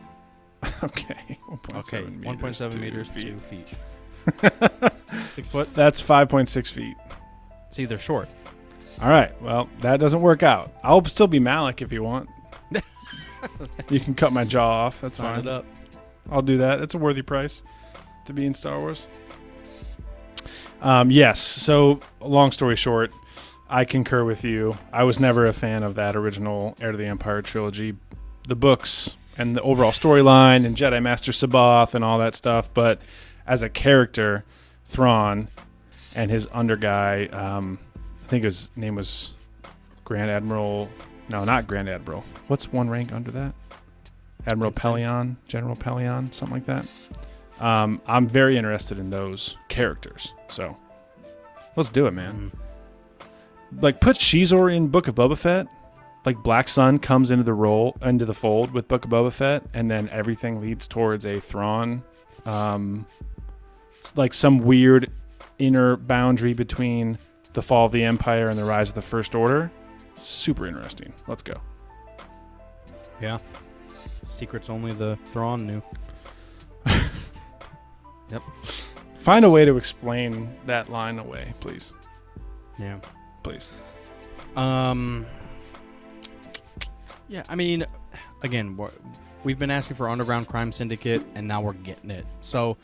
[SPEAKER 8] Okay.
[SPEAKER 3] 1.7 meters, 2 feet. 6 foot?
[SPEAKER 8] That's 5.6 feet.
[SPEAKER 3] See, they're short.
[SPEAKER 8] All right. Well, that doesn't work out. I'll still be Malik if you want. You can cut my jaw off. That's
[SPEAKER 3] Sign
[SPEAKER 8] fine.
[SPEAKER 3] it up.
[SPEAKER 8] I'll do that. It's a worthy price to be in Star Wars. Yes. So, long story short, I concur with you. I was never a fan of that original Heir to the Empire trilogy, the books and the overall storyline and Jedi Master Sabath and all that stuff. But as a character, Thrawn and his under guy, I think his name was Grand Admiral. No, not Grand Admiral. What's one rank under that? Admiral Pelion, General Pelion, something like that. I'm very interested in those characters. So let's do it, man. Like, put Shizor in Book of Boba Fett. Like, Black Sun comes into the fold with Book of Boba Fett, and then everything leads towards a Thrawn. Like some weird inner boundary between the fall of the Empire and the rise of the First Order. Super interesting. Let's go.
[SPEAKER 3] Yeah. Secrets only the Thrawn knew. Yep.
[SPEAKER 8] Find a way to explain that line away, please.
[SPEAKER 3] Yeah.
[SPEAKER 8] Please.
[SPEAKER 3] Yeah, I mean, again, we've been asking for Underground Crime Syndicate, and now we're getting it. So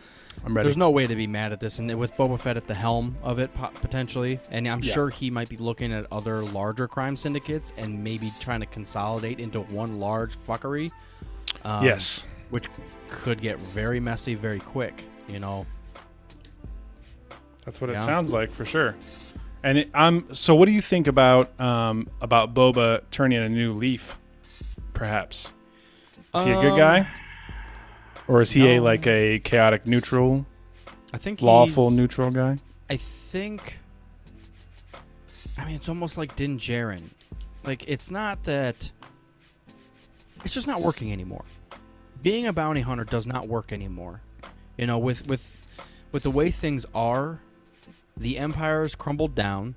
[SPEAKER 8] I'm ready.
[SPEAKER 3] There's no way to be mad at this, and with Boba Fett at the helm of it, potentially, and I'm sure he might be looking at other larger crime syndicates and maybe trying to consolidate into one large fuckery.
[SPEAKER 8] Yes.
[SPEAKER 3] Which could get very messy very quick, you know.
[SPEAKER 8] That's what it sounds like, for sure. And so what do you think about Boba turning a new leaf, perhaps? Is he a good guy? Or is he a chaotic neutral?
[SPEAKER 3] I think
[SPEAKER 8] lawful neutral guy?
[SPEAKER 3] I mean, it's almost like Din Djarin. Like, it's not that... It's just not working anymore. Being a bounty hunter does not work anymore. You know, with the way things are, the Empire's crumbled down,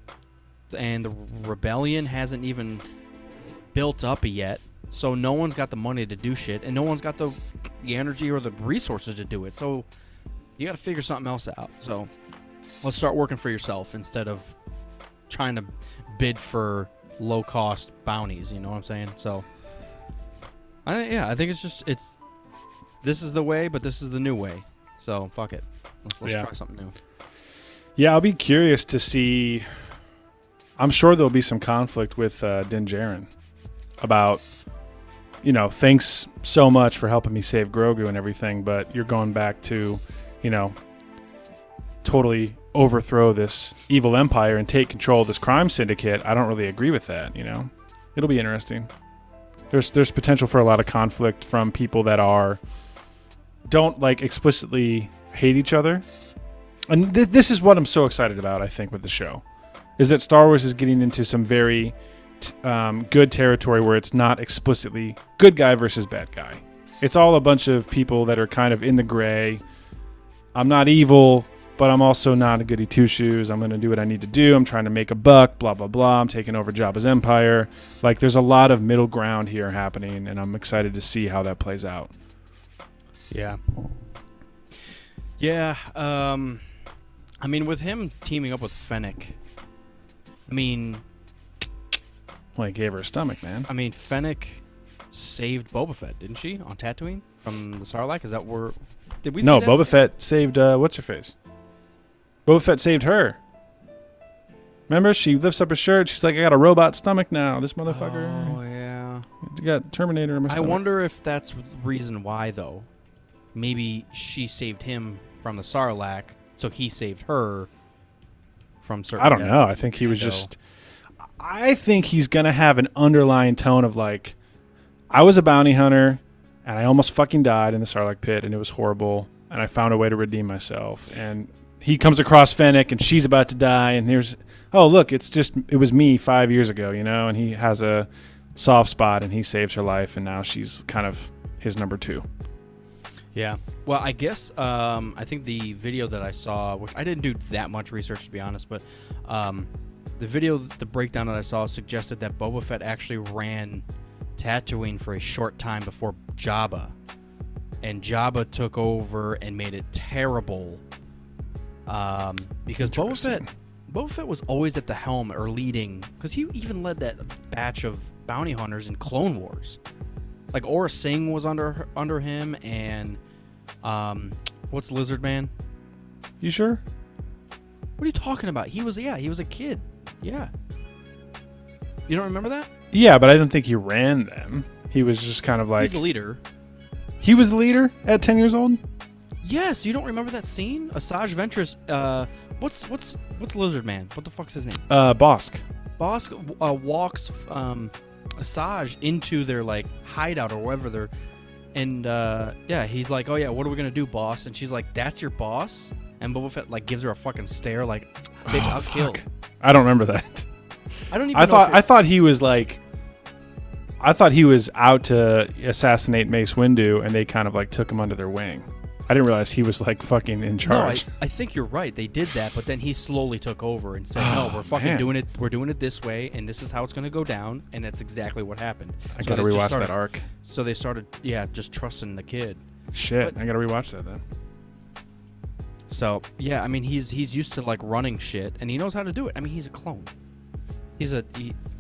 [SPEAKER 3] and the rebellion hasn't even built up yet, so no one's got the money to do shit, and no one's got the energy or the resources to do it, so you gotta figure something else out. So let's start working for yourself instead of trying to bid for low-cost bounties, you know what I'm saying? So, I think this is the way, but this is the new way. So, fuck it. Let's try something new.
[SPEAKER 8] Yeah, I'll be curious to see. I'm sure there'll be some conflict with Din Djarin about, thanks so much for helping me save Grogu and everything, but you're going back to, totally overthrow this evil empire and take control of this crime syndicate. I don't really agree with that, It'll be interesting. There's potential for a lot of conflict from people that don't explicitly hate each other. And this is what I'm so excited about, I think, with the show, is that Star Wars is getting into some very good territory where it's not explicitly good guy versus bad guy. It's all a bunch of people that are kind of in the gray. I'm not evil, but I'm also not a goody two-shoes. I'm going to do what I need to do. I'm trying to make a buck, blah, blah, blah. I'm taking over Jabba's empire. Like, there's a lot of middle ground here happening, and I'm excited to see how that plays out.
[SPEAKER 3] Yeah. Yeah. I mean, with him teaming up with Fennec, I mean...
[SPEAKER 8] Well, he gave her a stomach, man.
[SPEAKER 3] I mean, Fennec saved Boba Fett, didn't she, on Tatooine from the Sarlacc? Is that where... Did we see
[SPEAKER 8] No,
[SPEAKER 3] that?
[SPEAKER 8] Boba Fett saved, what's-her-face? Boba Fett saved her. Remember? She lifts up her shirt. She's like, I got a robot stomach now. This motherfucker.
[SPEAKER 3] Oh, yeah.
[SPEAKER 8] You got Terminator in my
[SPEAKER 3] I
[SPEAKER 8] stomach.
[SPEAKER 3] wonder if that's the reason why, though. Maybe she saved him from the Sarlacc, so he saved her from certain
[SPEAKER 8] I don't
[SPEAKER 3] death.
[SPEAKER 8] know. I think he was just... I think he's going to have an underlying tone of like, I was a bounty hunter, and I almost fucking died in the Sarlacc pit, and it was horrible, and I found a way to redeem myself. And he comes across Fennec, and she's about to die, and there's... Oh, look, it was me 5 years ago, you know, and he has a soft spot, and he saves her life, and now she's kind of his number two.
[SPEAKER 3] Yeah. Well, I guess I think the video that I saw, which I didn't do that much research to be honest, but the video, the breakdown that I saw suggested that Boba Fett actually ran Tatooine for a short time before Jabba, and Jabba took over and made it terrible because Boba Fett was always at the helm or leading, because he even led that batch of bounty hunters in Clone Wars. Like Aura Singh was under him, and what's Lizard Man?
[SPEAKER 8] You sure?
[SPEAKER 3] What are you talking about? He was a kid. Yeah. You don't remember that?
[SPEAKER 8] Yeah, but I didn't think he ran them. He was just kind of like...
[SPEAKER 3] He's the leader.
[SPEAKER 8] He was the leader at 10 years old?
[SPEAKER 3] Yes, you don't remember that scene? Asajj Ventress, what's Lizard Man? What the fuck's his name?
[SPEAKER 8] Bosk.
[SPEAKER 3] Bosk walks Asajj into their like hideout or wherever they're, and he's like, oh yeah, what are we gonna do, boss? And she's like, that's your boss? And Boba Fett like gives her a fucking stare like, bitch, I'll kill.
[SPEAKER 8] I don't remember that.
[SPEAKER 3] I don't even.
[SPEAKER 8] I thought he was like, I thought he was out to assassinate Mace Windu, and they kind of like took him under their wing. I didn't realize he was like fucking in charge.
[SPEAKER 3] No, I think you're right. They did that, but then he slowly took over and said, "No, we're fucking doing it. We're doing it this way, and this is how it's going to go down." And that's exactly what happened.
[SPEAKER 8] I gotta rewatch that arc.
[SPEAKER 3] So they started, just trusting the kid.
[SPEAKER 8] Shit, I gotta rewatch that then.
[SPEAKER 3] So yeah, I mean, he's used to like running shit, and he knows how to do it. I mean, he's a clone.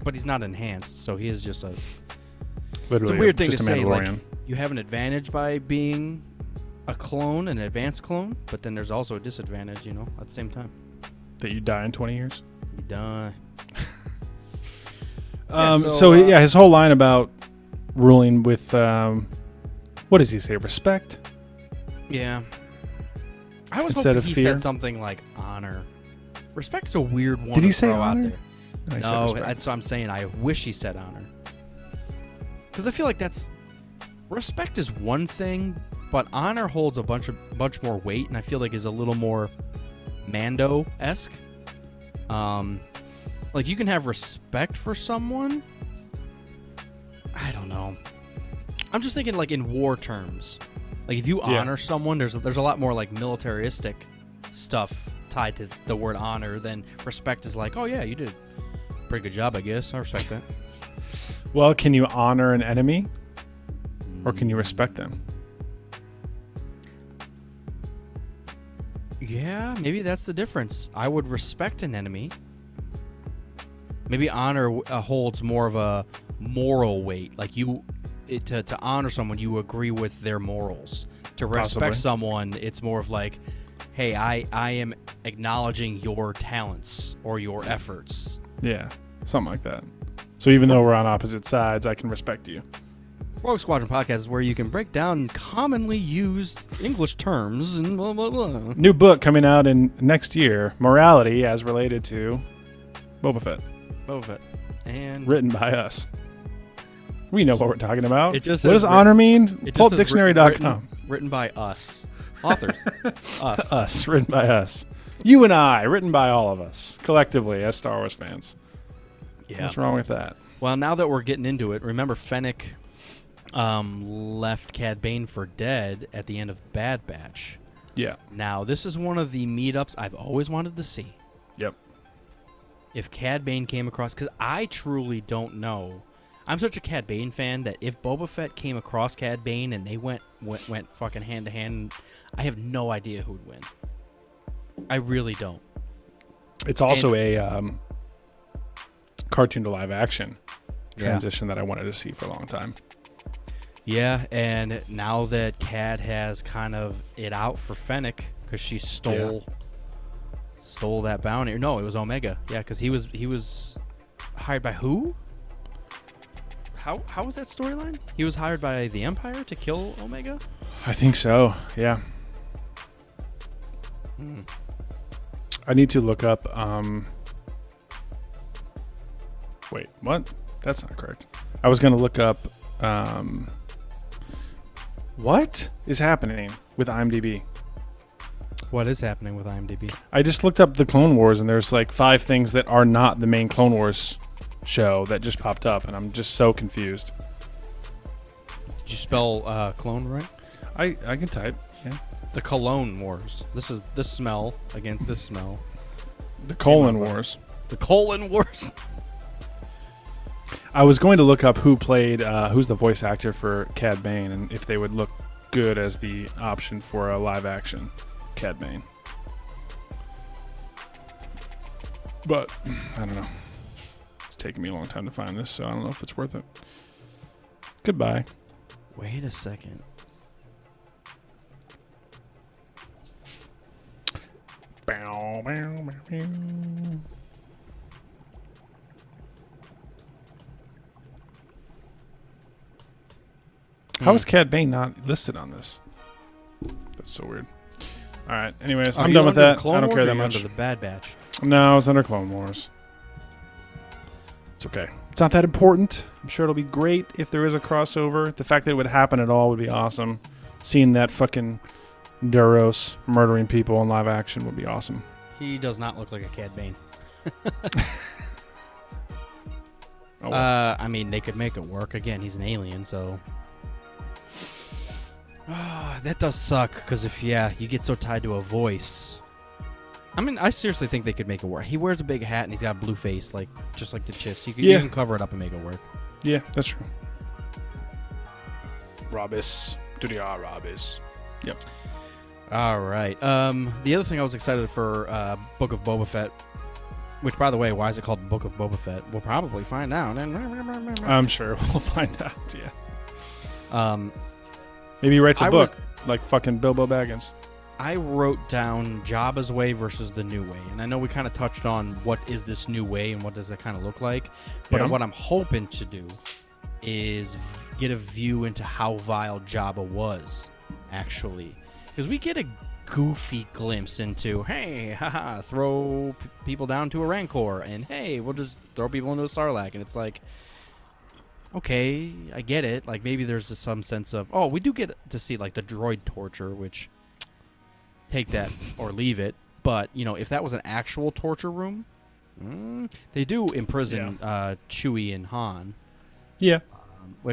[SPEAKER 3] But he's not enhanced, so he is just a.
[SPEAKER 8] Literally,
[SPEAKER 3] it's a weird thing to
[SPEAKER 8] just a
[SPEAKER 3] say.
[SPEAKER 8] Mandalorian.
[SPEAKER 3] Like, you have an advantage by being a clone, an advanced clone, but then there's also a disadvantage, at the same time.
[SPEAKER 8] That you die in 20 years?
[SPEAKER 3] You die.
[SPEAKER 8] His whole line about ruling with, what does he say, respect?
[SPEAKER 3] Yeah. I was
[SPEAKER 8] Instead
[SPEAKER 3] hoping
[SPEAKER 8] of
[SPEAKER 3] he
[SPEAKER 8] fear?
[SPEAKER 3] said something like honor. Respect is a weird one
[SPEAKER 8] Did he
[SPEAKER 3] to
[SPEAKER 8] say
[SPEAKER 3] throw
[SPEAKER 8] honor?
[SPEAKER 3] out there.
[SPEAKER 8] No, he said
[SPEAKER 3] No,
[SPEAKER 8] respect.
[SPEAKER 3] that's what I'm saying. I wish he said honor. Because I feel like respect is one thing, but honor holds a bunch more weight, and I feel like is a little more Mando-esque. Like you can have respect for someone. I don't know. I'm just thinking like in war terms. Like if you honor someone, there's a lot more like militaristic stuff tied to the word honor than respect is like, oh yeah, you did a pretty good job, I guess. I respect that.
[SPEAKER 8] Well, can you honor an enemy? Or can you respect them?
[SPEAKER 3] Yeah, maybe that's the difference. I would respect an enemy. Maybe honor holds more of a moral weight. Like to honor someone, you agree with their morals. To respect
[SPEAKER 8] Possibly.
[SPEAKER 3] someone, it's more of like, hey, I am acknowledging your talents or your efforts.
[SPEAKER 8] Yeah, something like that. So even though we're on opposite sides, I can respect you.
[SPEAKER 3] Rogue Squadron Podcast is where you can break down commonly used English terms and blah, blah, blah.
[SPEAKER 8] New book coming out in next year, Morality as related to Boba Fett.
[SPEAKER 3] Boba Fett. And
[SPEAKER 8] Written by us. We know what we're talking about.
[SPEAKER 3] It just
[SPEAKER 8] what
[SPEAKER 3] says
[SPEAKER 8] does honor mean?
[SPEAKER 3] it just says
[SPEAKER 8] Pulpdictionary.com.
[SPEAKER 3] Written by us. Authors. Us.
[SPEAKER 8] Us, written by us. You and I, written by all of us, collectively as Star Wars fans.
[SPEAKER 3] Yeah.
[SPEAKER 8] What's wrong with that?
[SPEAKER 3] Well, now that we're getting into it, remember Fennec left Cad Bane for dead at the end of Bad Batch.
[SPEAKER 8] Yeah.
[SPEAKER 3] Now, this is one of the meetups I've always wanted to see.
[SPEAKER 8] Yep.
[SPEAKER 3] If Cad Bane came across, because I truly don't know. I'm such a Cad Bane fan that if Boba Fett came across Cad Bane and they went fucking hand to hand, I have no idea who'd win. I really don't.
[SPEAKER 8] It's also a cartoon to live action transition that I wanted to see for a long time.
[SPEAKER 3] Yeah, and now that Cad has kind of it out for Fennec because she stole that bounty. No, it was Omega. Yeah, because he was hired by who? How was that storyline? He was hired by the Empire to kill Omega?
[SPEAKER 8] I think so. Yeah. I need to look up. Wait, what? That's not correct. I was gonna look up. What is happening with IMDb?
[SPEAKER 3] What is happening with IMDb?
[SPEAKER 8] I just looked up the Clone Wars, and there's like 5 things that are not the main Clone Wars show that just popped up, and I'm just so confused.
[SPEAKER 3] Did you spell clone right?
[SPEAKER 8] I can type. Yeah.
[SPEAKER 3] The Cologne Wars. This is this smell against this smell.
[SPEAKER 8] The Colon Wars.
[SPEAKER 3] The Colon Wars.
[SPEAKER 8] I was going to look up who played, who's the voice actor for Cad Bane, and if they would look good as the option for a live action Cad Bane. But I don't know. It's taking me a long time to find this, so I don't know if it's worth it. Goodbye.
[SPEAKER 3] Wait a second.
[SPEAKER 8] How is Cad Bane not listed on this? That's so weird. All right. Anyways,
[SPEAKER 3] Are
[SPEAKER 8] I'm
[SPEAKER 3] you
[SPEAKER 8] done with
[SPEAKER 3] under the
[SPEAKER 8] that.
[SPEAKER 3] Clone
[SPEAKER 8] I don't
[SPEAKER 3] Wars
[SPEAKER 8] care
[SPEAKER 3] or
[SPEAKER 8] that
[SPEAKER 3] are you
[SPEAKER 8] much.
[SPEAKER 3] Under the Bad Batch.
[SPEAKER 8] No, it's under Clone Wars. It's okay. It's not that important. I'm sure it'll be great if there is a crossover. The fact that it would happen at all would be awesome. Seeing that fucking Duros murdering people in live action would be awesome.
[SPEAKER 3] He does not look like a Cad Bane.
[SPEAKER 8] Oh, well.
[SPEAKER 3] I mean, they could make it work. Again, he's an alien, so... that does suck, because if, you get so tied to a voice... I mean, I seriously think they could make it work. He wears a big hat, and he's got a blue face, just like the Chips. You can cover it up and make it work.
[SPEAKER 8] Yeah, that's true. Robis. Robis. Yep.
[SPEAKER 3] All right. The other thing I was excited for, Book of Boba Fett, which, by the way, why is it called Book of Boba Fett? We'll probably find out.
[SPEAKER 8] I'm sure we'll find out, yeah. Maybe he writes a book, like fucking Bilbo Baggins.
[SPEAKER 3] I wrote down Jabba's way versus the new way. And I know we kind of touched on what is this new way and what does it kind of look like. But what I'm hoping to do is get a view into how vile Jabba was, actually. Because we get a goofy glimpse into, hey, haha, throw people down to a Rancor, and hey, we'll just throw people into a Sarlacc. And it's like, okay, I get it. Like, maybe there's some sense of, we do get to see, like, the droid torture, which, take that or leave it. But, if that was an actual torture room, they do imprison Chewie and Han.
[SPEAKER 8] Yeah.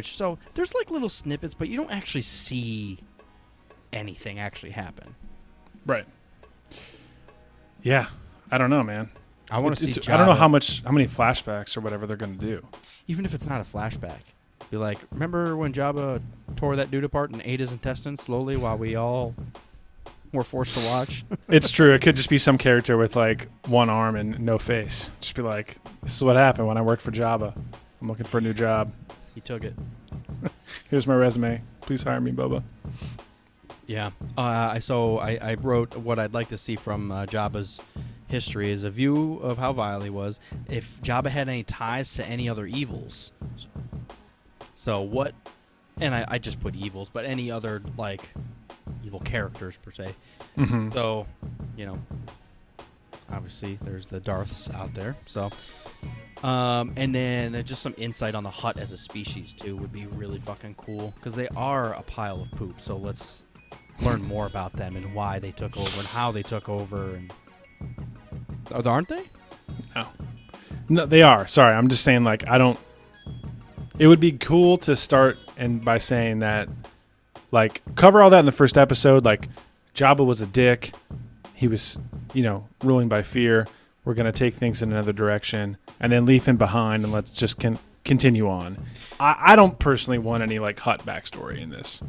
[SPEAKER 3] So there's, like, little snippets, but you don't actually see anything actually happen.
[SPEAKER 8] Right. Yeah. I don't know, man.
[SPEAKER 3] I want to see Jabba.
[SPEAKER 8] I don't know how many flashbacks or whatever they're going to do.
[SPEAKER 3] Even if it's not a flashback. Be like, remember when Jabba tore that dude apart and ate his intestines slowly while we all were forced to watch?
[SPEAKER 8] It's true. It could just be some character with, like, one arm and no face. Just be like, this is what happened when I worked for Jabba. I'm looking for a new job.
[SPEAKER 3] He took it.
[SPEAKER 8] Here's my resume. Please hire me, Boba.
[SPEAKER 3] Yeah. I wrote what I'd like to see from Jabba's history is a view of how vile he was. If Jabba had any ties to any other evils. So what... And I just put evils, but any other, like, evil characters, per se.
[SPEAKER 8] Mm-hmm.
[SPEAKER 3] So, obviously, there's the Darths out there. So... and then just some insight on the Hutt as a species, too, would be really fucking cool. Because they are a pile of poop, so let's learn more about them and why they took over and how they took over. And aren't they?
[SPEAKER 8] No, they are. Sorry, I'm just saying, like, I don't... It would be cool to start by saying that, like, cover all that in the first episode, like, Jabba was a dick. He was, ruling by fear. We're going to take things in another direction and then leave him behind and let's just continue on. I don't personally want any like Hutt backstory in this.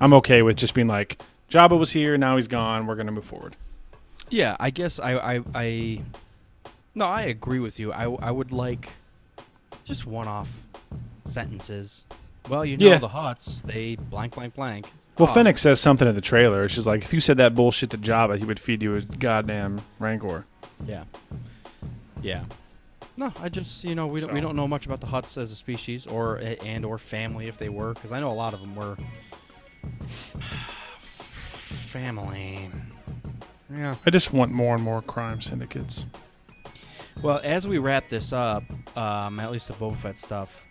[SPEAKER 8] I'm okay with just being like, Jabba was here, now he's gone, we're going to move forward.
[SPEAKER 3] Yeah, I guess I agree with you. I would like just one-off sentences. Well, the Hutts, they blank, blank, blank.
[SPEAKER 8] Well, Fennec says something in the trailer. It's just like, if you said that bullshit to Jabba, he would feed you a goddamn Rancor.
[SPEAKER 3] Yeah. Yeah. No, I just, we don't know much about the Hutts as a species or family if they were, because I know a lot of them were family. Yeah.
[SPEAKER 8] I just want more and more crime syndicates.
[SPEAKER 3] Well, as we wrap this up, at least the Boba Fett stuff,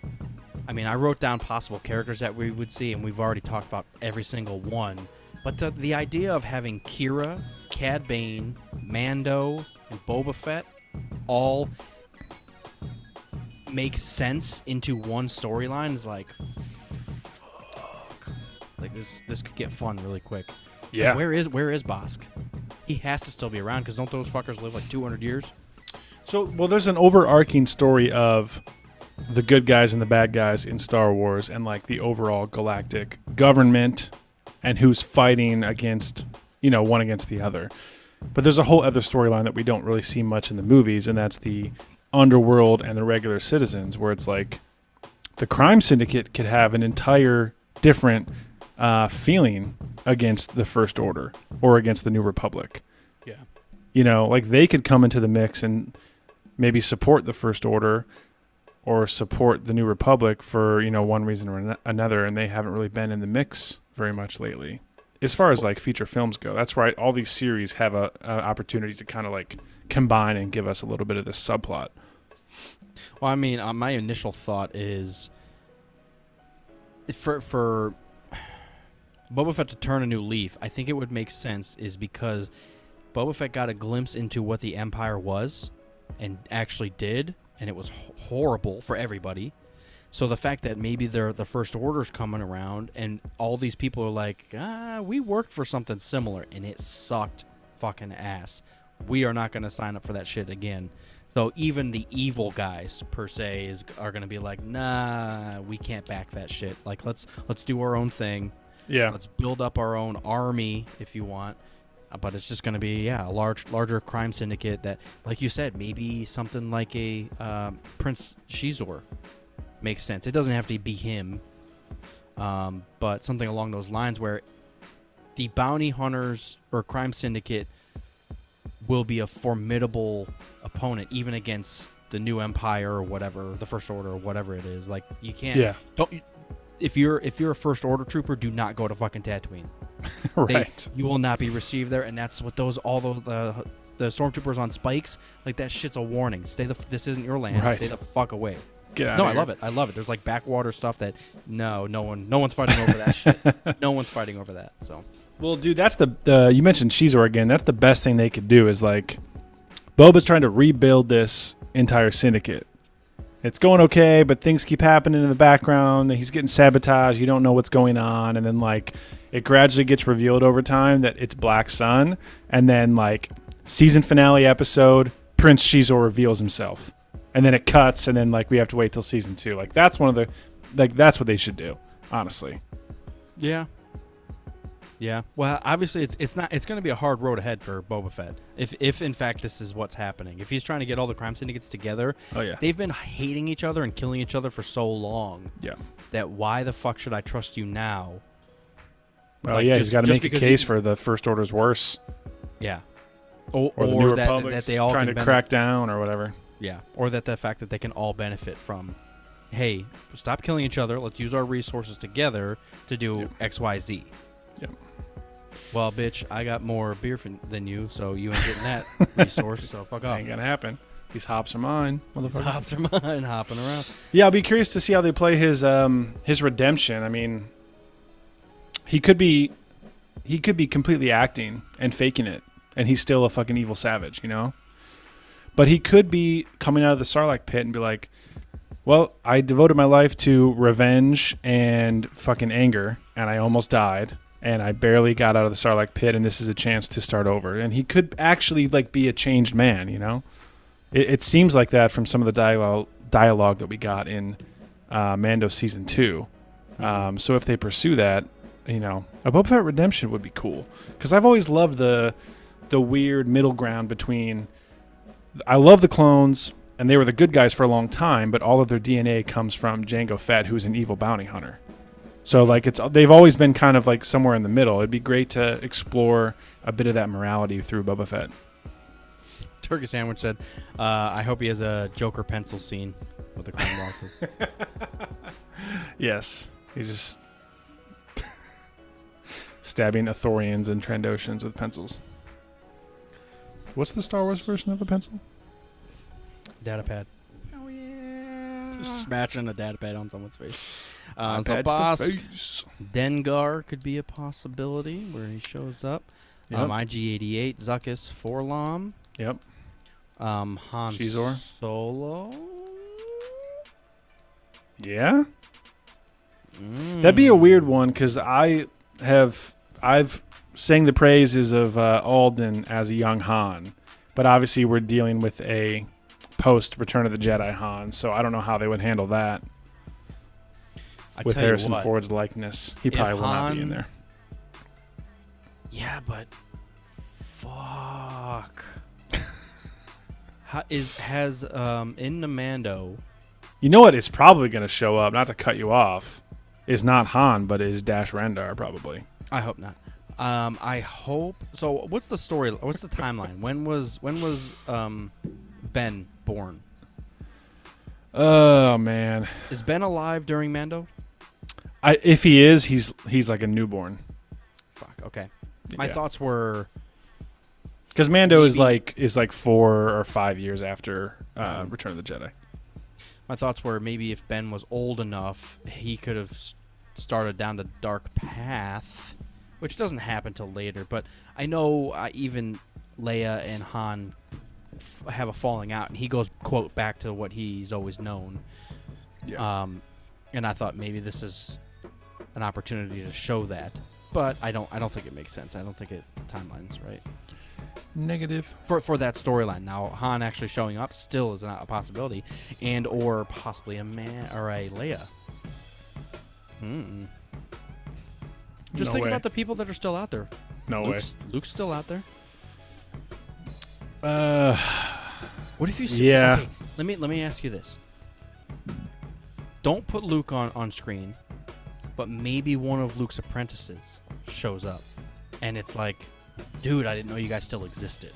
[SPEAKER 3] I mean, I wrote down possible characters that we would see, and we've already talked about every single one. But the idea of having Kira, Cad Bane, Mando, and Boba Fett all make sense into one storyline is like, fuck. Like this could get fun really quick.
[SPEAKER 8] Yeah.
[SPEAKER 3] Like, where is Bosk? He has to still be around because don't those fuckers live like 200 years?
[SPEAKER 8] So, there's an overarching story of the good guys and the bad guys in Star Wars and like the overall galactic government and who's fighting against, one against the other. But there's a whole other storyline that we don't really see much in the movies, and that's the underworld and the regular citizens, where it's like the crime syndicate could have an entire different feeling against the First Order or against the New Republic.
[SPEAKER 3] Yeah.
[SPEAKER 8] Like they could come into the mix and maybe support the First Order or support the New Republic for, one reason or another, and they haven't really been in the mix very much lately. As far as like feature films go, that's why all these series have a opportunity to kind of like combine and give us a little bit of this subplot.
[SPEAKER 3] Well, I mean, my initial thought is for Boba Fett to turn a new leaf, I think it would make sense is because Boba Fett got a glimpse into what the Empire was and actually did, and it was horrible for everybody. So the fact that maybe the First Order's coming around and all these people are like, we worked for something similar and it sucked fucking ass. We are not going to sign up for that shit again. So even the evil guys per se are going to be like, nah, we can't back that shit. Like let's do our own thing.
[SPEAKER 8] Yeah.
[SPEAKER 3] Let's build up our own army if you want. But it's just going to be, a larger crime syndicate that, like you said, maybe something like a Prince Shizor makes sense. It doesn't have to be him, but something along those lines where the bounty hunters or crime syndicate will be a formidable opponent, even against the new Empire or whatever, the First Order or whatever it is. Like you can't. Yeah. If you're a First Order trooper, do not go to fucking Tatooine.
[SPEAKER 8] Right.
[SPEAKER 3] You will not be received there, and that's what the stormtroopers on spikes, like that shit's a warning. This isn't your land.
[SPEAKER 8] Right.
[SPEAKER 3] Stay the fuck away.
[SPEAKER 8] Get out
[SPEAKER 3] No,
[SPEAKER 8] of
[SPEAKER 3] I
[SPEAKER 8] here.
[SPEAKER 3] love it. I love it. There's like backwater stuff that no one's fighting over that shit. No one's fighting over that. So.
[SPEAKER 8] Well, dude, that's the you mentioned Shizor again. That's the best thing they could do is like Boba's trying to rebuild this entire syndicate. It's going okay, but things keep happening in the background. He's getting sabotaged. You don't know what's going on. And then, like, it gradually gets revealed over time that it's Black Sun. And then, like, season finale episode, Prince Shizor reveals himself. And then it cuts, and then, like, we have to wait till season 2. Like, that's that's what they should do, honestly.
[SPEAKER 3] Yeah. Yeah. Well, obviously, it's going to be a hard road ahead for Boba Fett. If in fact this is what's happening. If he's trying to get all the crime syndicates together.
[SPEAKER 8] Oh yeah.
[SPEAKER 3] They've been hating each other and killing each other for so long.
[SPEAKER 8] Yeah.
[SPEAKER 3] That why the fuck should I trust you now?
[SPEAKER 8] Well, yeah, he's got to make a case for the First Order's worse.
[SPEAKER 3] Yeah.
[SPEAKER 8] Or the New Republic
[SPEAKER 3] that they all
[SPEAKER 8] trying to crack down or whatever.
[SPEAKER 3] Yeah. Or that the fact that they can all benefit from, hey, stop killing each other. Let's use our resources together to do X, Y, Z.
[SPEAKER 8] Yep.
[SPEAKER 3] Well, bitch, I got more beer than you, so you ain't getting that resource, so fuck off.
[SPEAKER 8] Ain't gonna happen. These hops are mine, motherfucker.
[SPEAKER 3] Hops are mine, hopping around.
[SPEAKER 8] Yeah, I'll be curious to see how they play his redemption. I mean, he could be completely acting and faking it, and he's still a fucking evil savage, you know? But he could be coming out of the Sarlacc pit and be like, well, I devoted my life to revenge and fucking anger, and I almost died. and I barely got out of the Sarlacc pit, and this is a chance to start over. And he could actually like be a changed man, you know? It seems like that from some of the dialogue that we got in Mando Season 2. So if they pursue that, you know, a Boba Fett redemption would be cool. Because I've always loved the weird middle ground between... I love the clones, and they were the good guys for a long time, but all of their DNA comes from Jango Fett, who's an evil bounty hunter. So like they've always been kind of like somewhere in the middle. It'd be great to explore a bit of that morality through Boba Fett.
[SPEAKER 3] Turkey Sandwich said, I hope he has a Joker pencil scene with the clone bosses.
[SPEAKER 8] Yes. He's just stabbing Ithorians and Trandoshans with pencils. What's the Star Wars version of a pencil?
[SPEAKER 3] Data pad. Oh, yeah. Just smashing a data pad on someone's face. So
[SPEAKER 8] Pad to
[SPEAKER 3] boss,
[SPEAKER 8] the face.
[SPEAKER 3] Dengar could be a possibility where he shows up.
[SPEAKER 8] Yep.
[SPEAKER 3] IG-88, Zuckuss, Forlom.
[SPEAKER 8] Yep.
[SPEAKER 3] Han
[SPEAKER 8] Shizor.
[SPEAKER 3] Solo.
[SPEAKER 8] Yeah? That'd be a weird one because I've sang the praises of Alden as a young Han, but obviously we're dealing with a post Return of the Jedi Han, so I don't know how they would handle that with Harrison Ford's likeness. He probably will not be in there.
[SPEAKER 3] Yeah, but fuck. In the Mando?
[SPEAKER 8] You know what is probably going to show up? Not to cut you off. Is not Han, but is Dash Rendar probably.
[SPEAKER 3] I hope not. I hope so. What's the story? What's the timeline? When was Ben born?
[SPEAKER 8] Oh man,
[SPEAKER 3] is Ben alive during Mando?
[SPEAKER 8] If he is, he's like a newborn.
[SPEAKER 3] Fuck. Okay. My thoughts were
[SPEAKER 8] because Mando is like 4 or 5 years after Return of the Jedi.
[SPEAKER 3] My thoughts were maybe if Ben was old enough, he could have started down the dark path, which doesn't happen till later. But I know even Leia and Han have a falling out, and he goes quote back to what he's always known. Yeah. And I thought maybe this is an opportunity to show that, but I don't think it makes sense. I don't think timeline's right.
[SPEAKER 8] Negative
[SPEAKER 3] for that storyline. Now Han actually showing up still is not a possibility, and or possibly a man or a Leia. Just think about the people that are still out there. Luke's still out there. What if you see?
[SPEAKER 8] Yeah.
[SPEAKER 3] Okay, let me ask you this. Don't put Luke on screen, but maybe one of Luke's apprentices shows up, and it's like, dude, I didn't know you guys still existed.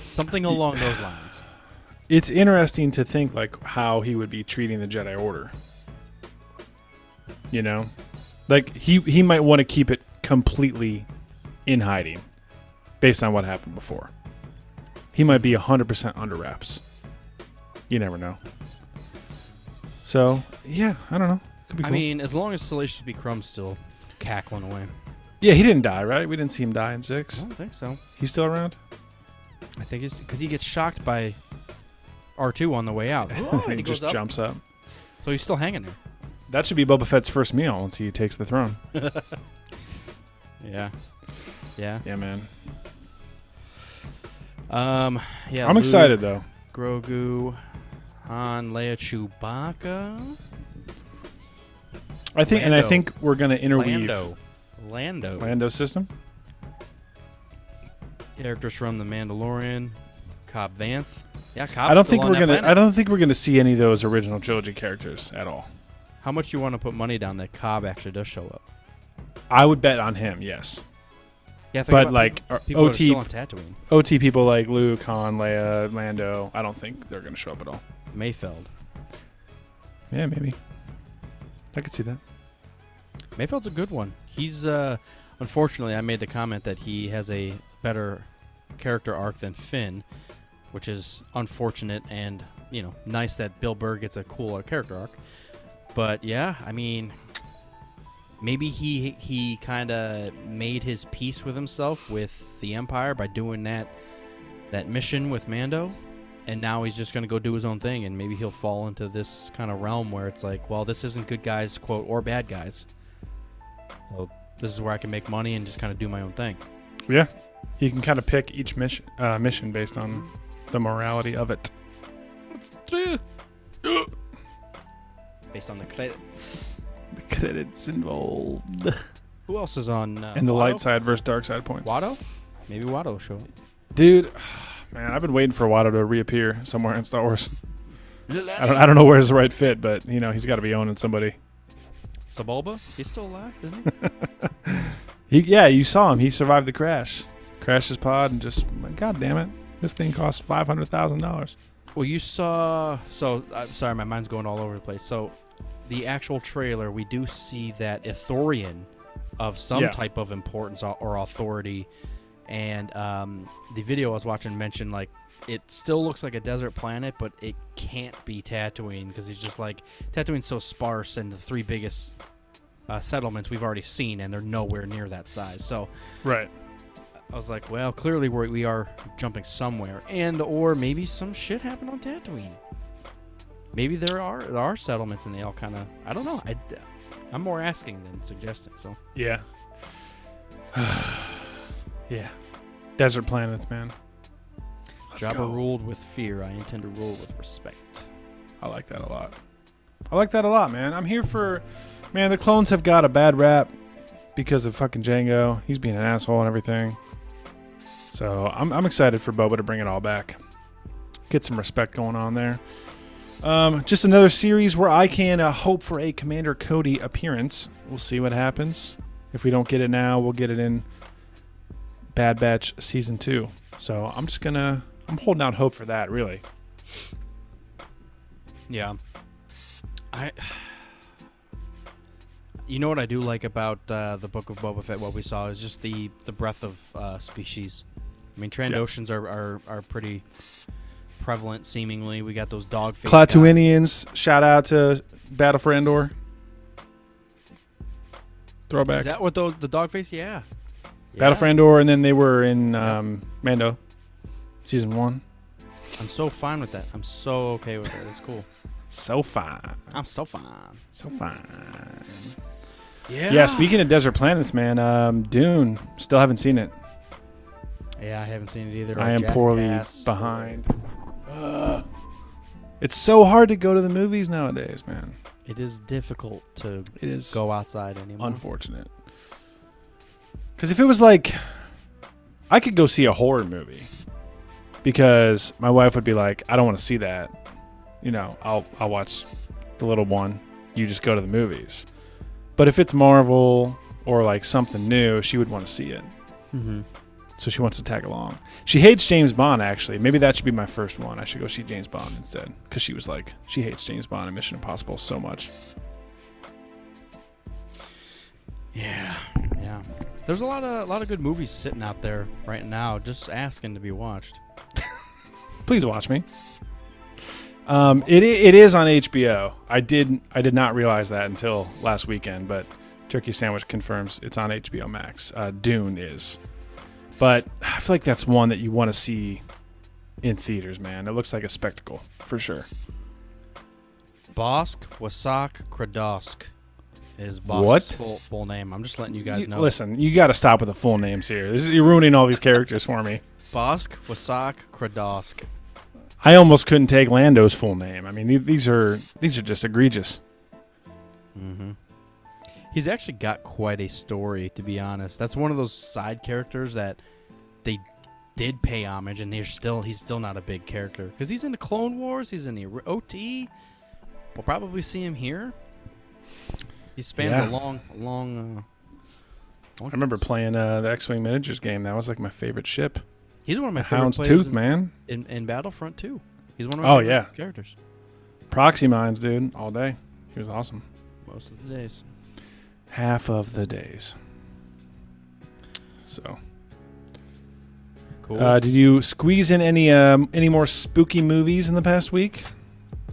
[SPEAKER 3] Something along those lines.
[SPEAKER 8] It's interesting to think like how he would be treating the Jedi Order. You know? Like he might want to keep it completely in hiding based on what happened before. He might be 100% under wraps. You never know. So, yeah, I don't know. Could be cool.
[SPEAKER 3] I mean, as long as Salacious B. Crumb's still cackling away.
[SPEAKER 8] Yeah, he didn't die, right? We didn't see him die in 6.
[SPEAKER 3] I don't think so.
[SPEAKER 8] He's still around?
[SPEAKER 3] I think it's because he gets shocked by R2 on the way out.
[SPEAKER 8] And he just jumps up.
[SPEAKER 3] So he's still hanging there.
[SPEAKER 8] That should be Boba Fett's first meal once he takes the throne.
[SPEAKER 3] Yeah. Yeah.
[SPEAKER 8] Yeah, man.
[SPEAKER 3] Yeah.
[SPEAKER 8] I'm excited though.
[SPEAKER 3] Grogu, Han, Leia, Chewbacca.
[SPEAKER 8] I think we're gonna interweave
[SPEAKER 3] Lando
[SPEAKER 8] system.
[SPEAKER 3] Characters from the Mandalorian, Cobb Vanth. Yeah, Cobb's
[SPEAKER 8] I don't think we're gonna see any of those original trilogy characters at all.
[SPEAKER 3] How much you want to put money down that Cobb actually does show up?
[SPEAKER 8] I would bet on him, yes.
[SPEAKER 3] Yeah,
[SPEAKER 8] but like
[SPEAKER 3] people are still on Tatooine.
[SPEAKER 8] OT people like Luke, Han, Leia, Lando, I don't think they're going to show up at all.
[SPEAKER 3] Mayfeld.
[SPEAKER 8] Yeah, maybe. I could see that.
[SPEAKER 3] Mayfeld's a good one. He's unfortunately, I made the comment that he has a better character arc than Finn, which is unfortunate and nice that Bill Burr gets a cooler character arc. But yeah, I mean, maybe he kind of made his peace with himself with the Empire by doing that mission with Mando, and now he's just going to go do his own thing, and maybe he'll fall into this kind of realm where it's like, well, this isn't good guys, quote, or bad guys. So this is where I can make money and just kind of do my own thing.
[SPEAKER 8] Yeah. You can kind of pick each mission based on the morality of it.
[SPEAKER 3] Based on the credits.
[SPEAKER 8] The credits involved.
[SPEAKER 3] Who else is on?
[SPEAKER 8] And the
[SPEAKER 3] Watto?
[SPEAKER 8] light side versus dark side points.
[SPEAKER 3] Watto? Maybe Watto will show up.
[SPEAKER 8] Dude, man, I've been waiting for Watto to reappear somewhere in Star Wars. I don't know where's the right fit, but he's got to be owning somebody.
[SPEAKER 3] Sebulba? He's still alive, isn't he?
[SPEAKER 8] You saw him. He survived the crash. Crashed his pod and just, God damn it, this thing costs $500,000.
[SPEAKER 3] Well, you saw. So, I'm sorry, my mind's going all over the place. So, the actual trailer, we do see that Ithorian of some type of importance or authority. And the video I was watching mentioned, like, it still looks like a desert planet, but it can't be Tatooine because he's just like, Tatooine's so sparse, and the three biggest settlements we've already seen, and they're nowhere near that size. So,
[SPEAKER 8] right.
[SPEAKER 3] I was like, well, clearly we are jumping somewhere, or maybe some shit happened on Tatooine. Maybe there are settlements, and they all kind of, I don't know. I'm more asking than suggesting. So
[SPEAKER 8] yeah, yeah, desert planets, man.
[SPEAKER 3] Jabba ruled with fear. I intend to rule with respect.
[SPEAKER 8] I like that a lot. Man. I'm here for, man. The clones have got a bad rap because of fucking Jango. He's being an asshole and everything. So I'm excited for Boba to bring it all back. Get some respect going on there. Just another series where I can hope for a Commander Cody appearance. We'll see what happens. If we don't get it now, we'll get it in Bad Batch Season 2. So I'm holding out hope for that, really.
[SPEAKER 3] Yeah. You know what I do like about the Book of Boba Fett, what we saw, is just the breadth of species. I mean, Trandoshans are pretty prevalent, seemingly. We got those dog-faced
[SPEAKER 8] Klaatuinians, shout out to Battle for Endor. Throwback.
[SPEAKER 3] Is that what the dog-face? Yeah.
[SPEAKER 8] Battle for Endor, and then they were in Mando, Season 1.
[SPEAKER 3] I'm so fine with that. I'm so okay with that. It's cool.
[SPEAKER 8] So fine.
[SPEAKER 3] I'm so fine.
[SPEAKER 8] So fine.
[SPEAKER 3] Yeah.
[SPEAKER 8] Speaking of desert planets, man, Dune. Still haven't seen it.
[SPEAKER 3] Yeah, I haven't seen it either.
[SPEAKER 8] I am poorly behind. It's so hard to go to the movies nowadays, man.
[SPEAKER 3] It is difficult to go outside anymore.
[SPEAKER 8] Unfortunate. Because if it was like, I could go see a horror movie because my wife would be like, I don't want to see that. I'll watch the little one. You just go to the movies. But if it's Marvel or like something new, she would want to see it.
[SPEAKER 3] Mm-hmm.
[SPEAKER 8] So she wants to tag along. She hates James Bond, actually. Maybe that should be my first one. I should go see James Bond instead. Because she was like, she hates James Bond and Mission Impossible so much.
[SPEAKER 3] Yeah. There's a lot of good movies sitting out there right now, just asking to be watched.
[SPEAKER 8] Please watch me. It is on HBO. I did not realize that until last weekend, but Turkey Sandwich confirms it's on HBO Max. Dune is. But I feel like that's one that you want to see in theaters, man. It looks like a spectacle, for sure.
[SPEAKER 3] Bosk Wasak Kradosk is Bosk's full name. I'm just letting you guys know.
[SPEAKER 8] Listen, you got to stop with the full names here. You're ruining all these characters for me.
[SPEAKER 3] Bosk Wasak Kradosk.
[SPEAKER 8] I almost couldn't take Lando's full name. I mean, these are just egregious.
[SPEAKER 3] Mm-hmm. He's actually got quite a story, to be honest. That's one of those side characters that they did pay homage, and he's still not a big character because he's in the Clone Wars. He's in the OT. We'll probably see him here. He spans a long.
[SPEAKER 8] I remember playing the X-Wing miniatures game. That was like my favorite ship.
[SPEAKER 3] He's one of my favorite players
[SPEAKER 8] Houndstooth, man.
[SPEAKER 3] In Battlefront 2. He's one of my favorite characters.
[SPEAKER 8] Proxy mines, dude, all day. He was awesome.
[SPEAKER 3] Most of the days.
[SPEAKER 8] Half of the days. So.
[SPEAKER 3] Cool.
[SPEAKER 8] Did you squeeze in any more spooky movies in the past week?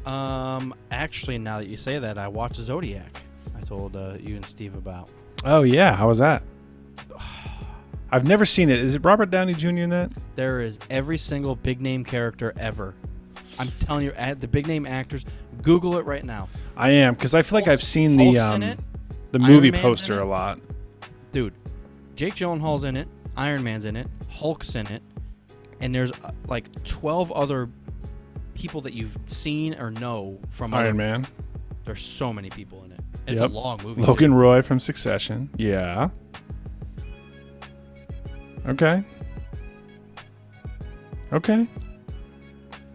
[SPEAKER 3] Actually, now that you say that, I watched Zodiac. I told you and Steve about.
[SPEAKER 8] Oh yeah, how was that? I've never seen it. Is it Robert Downey Jr. in that?
[SPEAKER 3] There is every single big name character ever. I'm telling you, the big name actors. Google it right now.
[SPEAKER 8] I am, because I feel like I've seen the movie poster a lot.
[SPEAKER 3] dude, Jake Gyllenhaal's in it, Iron Man's in it, Hulk's in it, and there's like 12 other people that you've seen or know from
[SPEAKER 8] Iron Man.
[SPEAKER 3] There's so many people in it. It's a long movie.
[SPEAKER 8] Logan Roy from Succession. Yeah. Okay.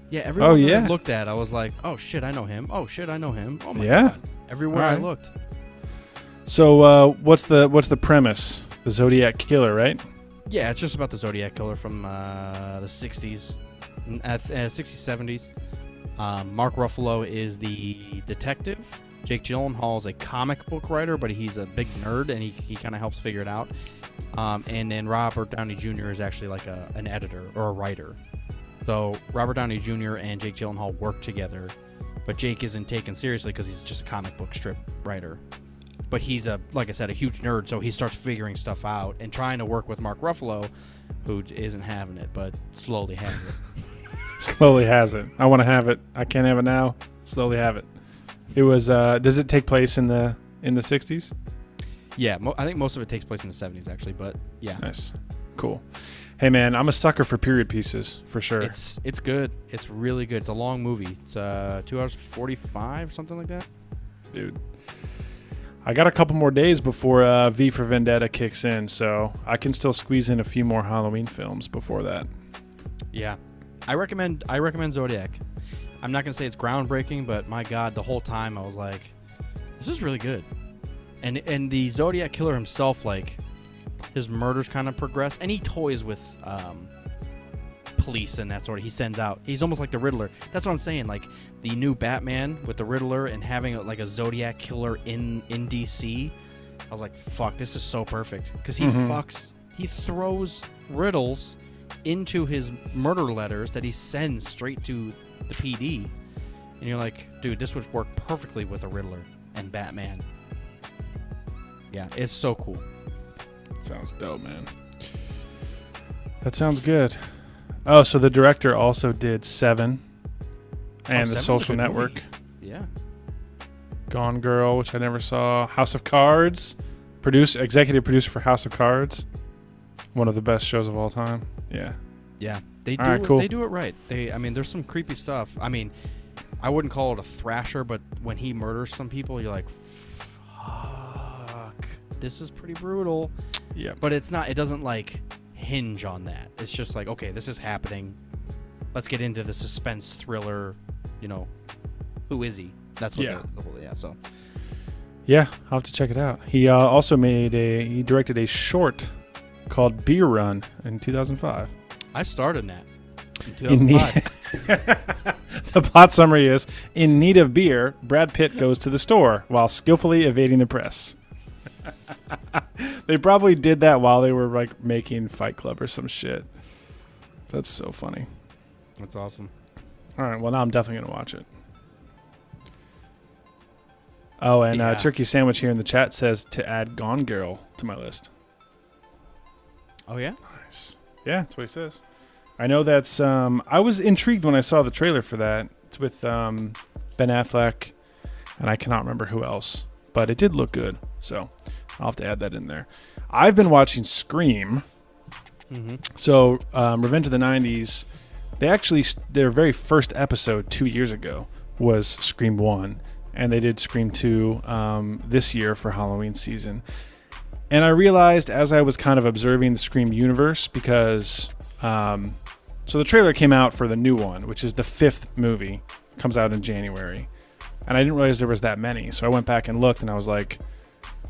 [SPEAKER 3] Yeah, everyone I looked at, I was like, oh shit, I know him. Oh shit, I know him. Oh my god. Everywhere I looked.
[SPEAKER 8] So what's the premise? The Zodiac Killer, right?
[SPEAKER 3] Yeah, it's just about the Zodiac Killer from the 60s, 60s, 70s. Mark Ruffalo is the detective. Jake Gyllenhaal is a comic book writer, but he's a big nerd, and he kind of helps figure it out. And then Robert Downey Jr. is actually like an editor or a writer. So Robert Downey Jr. and Jake Gyllenhaal work together, but Jake isn't taken seriously because he's just a comic book strip writer. But he's like I said, a huge nerd, so he starts figuring stuff out and trying to work with Mark Ruffalo, who isn't having it, but slowly has it.
[SPEAKER 8] Slowly has it. I want to have it. I can't have it now. Slowly have it. It was. Does it take place in the 60s?
[SPEAKER 3] Yeah, I think most of it takes place in the 70s, actually. But yeah,
[SPEAKER 8] nice, cool. Hey man, I'm a sucker for period pieces for sure.
[SPEAKER 3] It's good. It's really good. It's a long movie. It's 2 hours 45, something like that.
[SPEAKER 8] Dude, I got a couple more days before V for Vendetta kicks in, so I can still squeeze in a few more Halloween films before that.
[SPEAKER 3] Yeah, I recommend Zodiac. I'm not gonna say it's groundbreaking, but my God, the whole time I was like, this is really good. And the Zodiac Killer himself, like, his murders kind of progress, and he toys with police and that sort of. He sends out. He's almost like the Riddler. That's what I'm saying. Like the new Batman with the Riddler and having like a Zodiac Killer in DC. I was like, fuck, this is so perfect because he throws riddles into his murder letters that he sends straight to the PD, and you're like, dude, this would work perfectly with a Riddler and Batman. Yeah, it's so cool.
[SPEAKER 8] Sounds dope, man. That sounds good. Oh, so the director also did Seven and The Social Network.
[SPEAKER 3] Movie. Yeah.
[SPEAKER 8] Gone Girl, which I never saw. House of Cards. Executive producer for House of Cards. One of the best shows of all time. Yeah.
[SPEAKER 3] Yeah. They
[SPEAKER 8] all right, cool.
[SPEAKER 3] They do it right. I mean, there's some creepy stuff. I mean, I wouldn't call it a thrasher, but when he murders some people, you're like, fuck, this is pretty brutal.
[SPEAKER 8] Yeah.
[SPEAKER 3] But it's not. It doesn't like hinge on that. It's just like, okay, this is happening. Let's get into the suspense thriller. You know, who is he? That's what. So.
[SPEAKER 8] Yeah, I'll have to check it out. He also he directed a short called Beer Run in 2005.
[SPEAKER 3] I starred in that in 2005.
[SPEAKER 8] The plot summary is: in need of beer, Brad Pitt goes to the store while skillfully evading the press. They probably did that while they were like making Fight Club or some shit. That's so funny.
[SPEAKER 3] That's awesome.
[SPEAKER 8] All right, well now I'm definitely gonna watch it. Oh, and Turkey Sandwich here in the chat says to add Gone Girl to my list.
[SPEAKER 3] Oh yeah,
[SPEAKER 8] nice. Yeah, that's what he says. I know that's. I was intrigued when I saw the trailer for that. It's with Ben Affleck, and I cannot remember who else, but it did look good. So I'll have to add that in there. I've been watching Scream.
[SPEAKER 3] Mm-hmm.
[SPEAKER 8] So Revenge of the '90s. Their very first episode 2 years ago was Scream 1, and they did Scream 2 this year for Halloween season. And I realized as I was kind of observing the Scream universe, because so the trailer came out for the new one, which is the 5th movie, comes out in January. And I didn't realize there was that many. So I went back and looked, and I was like,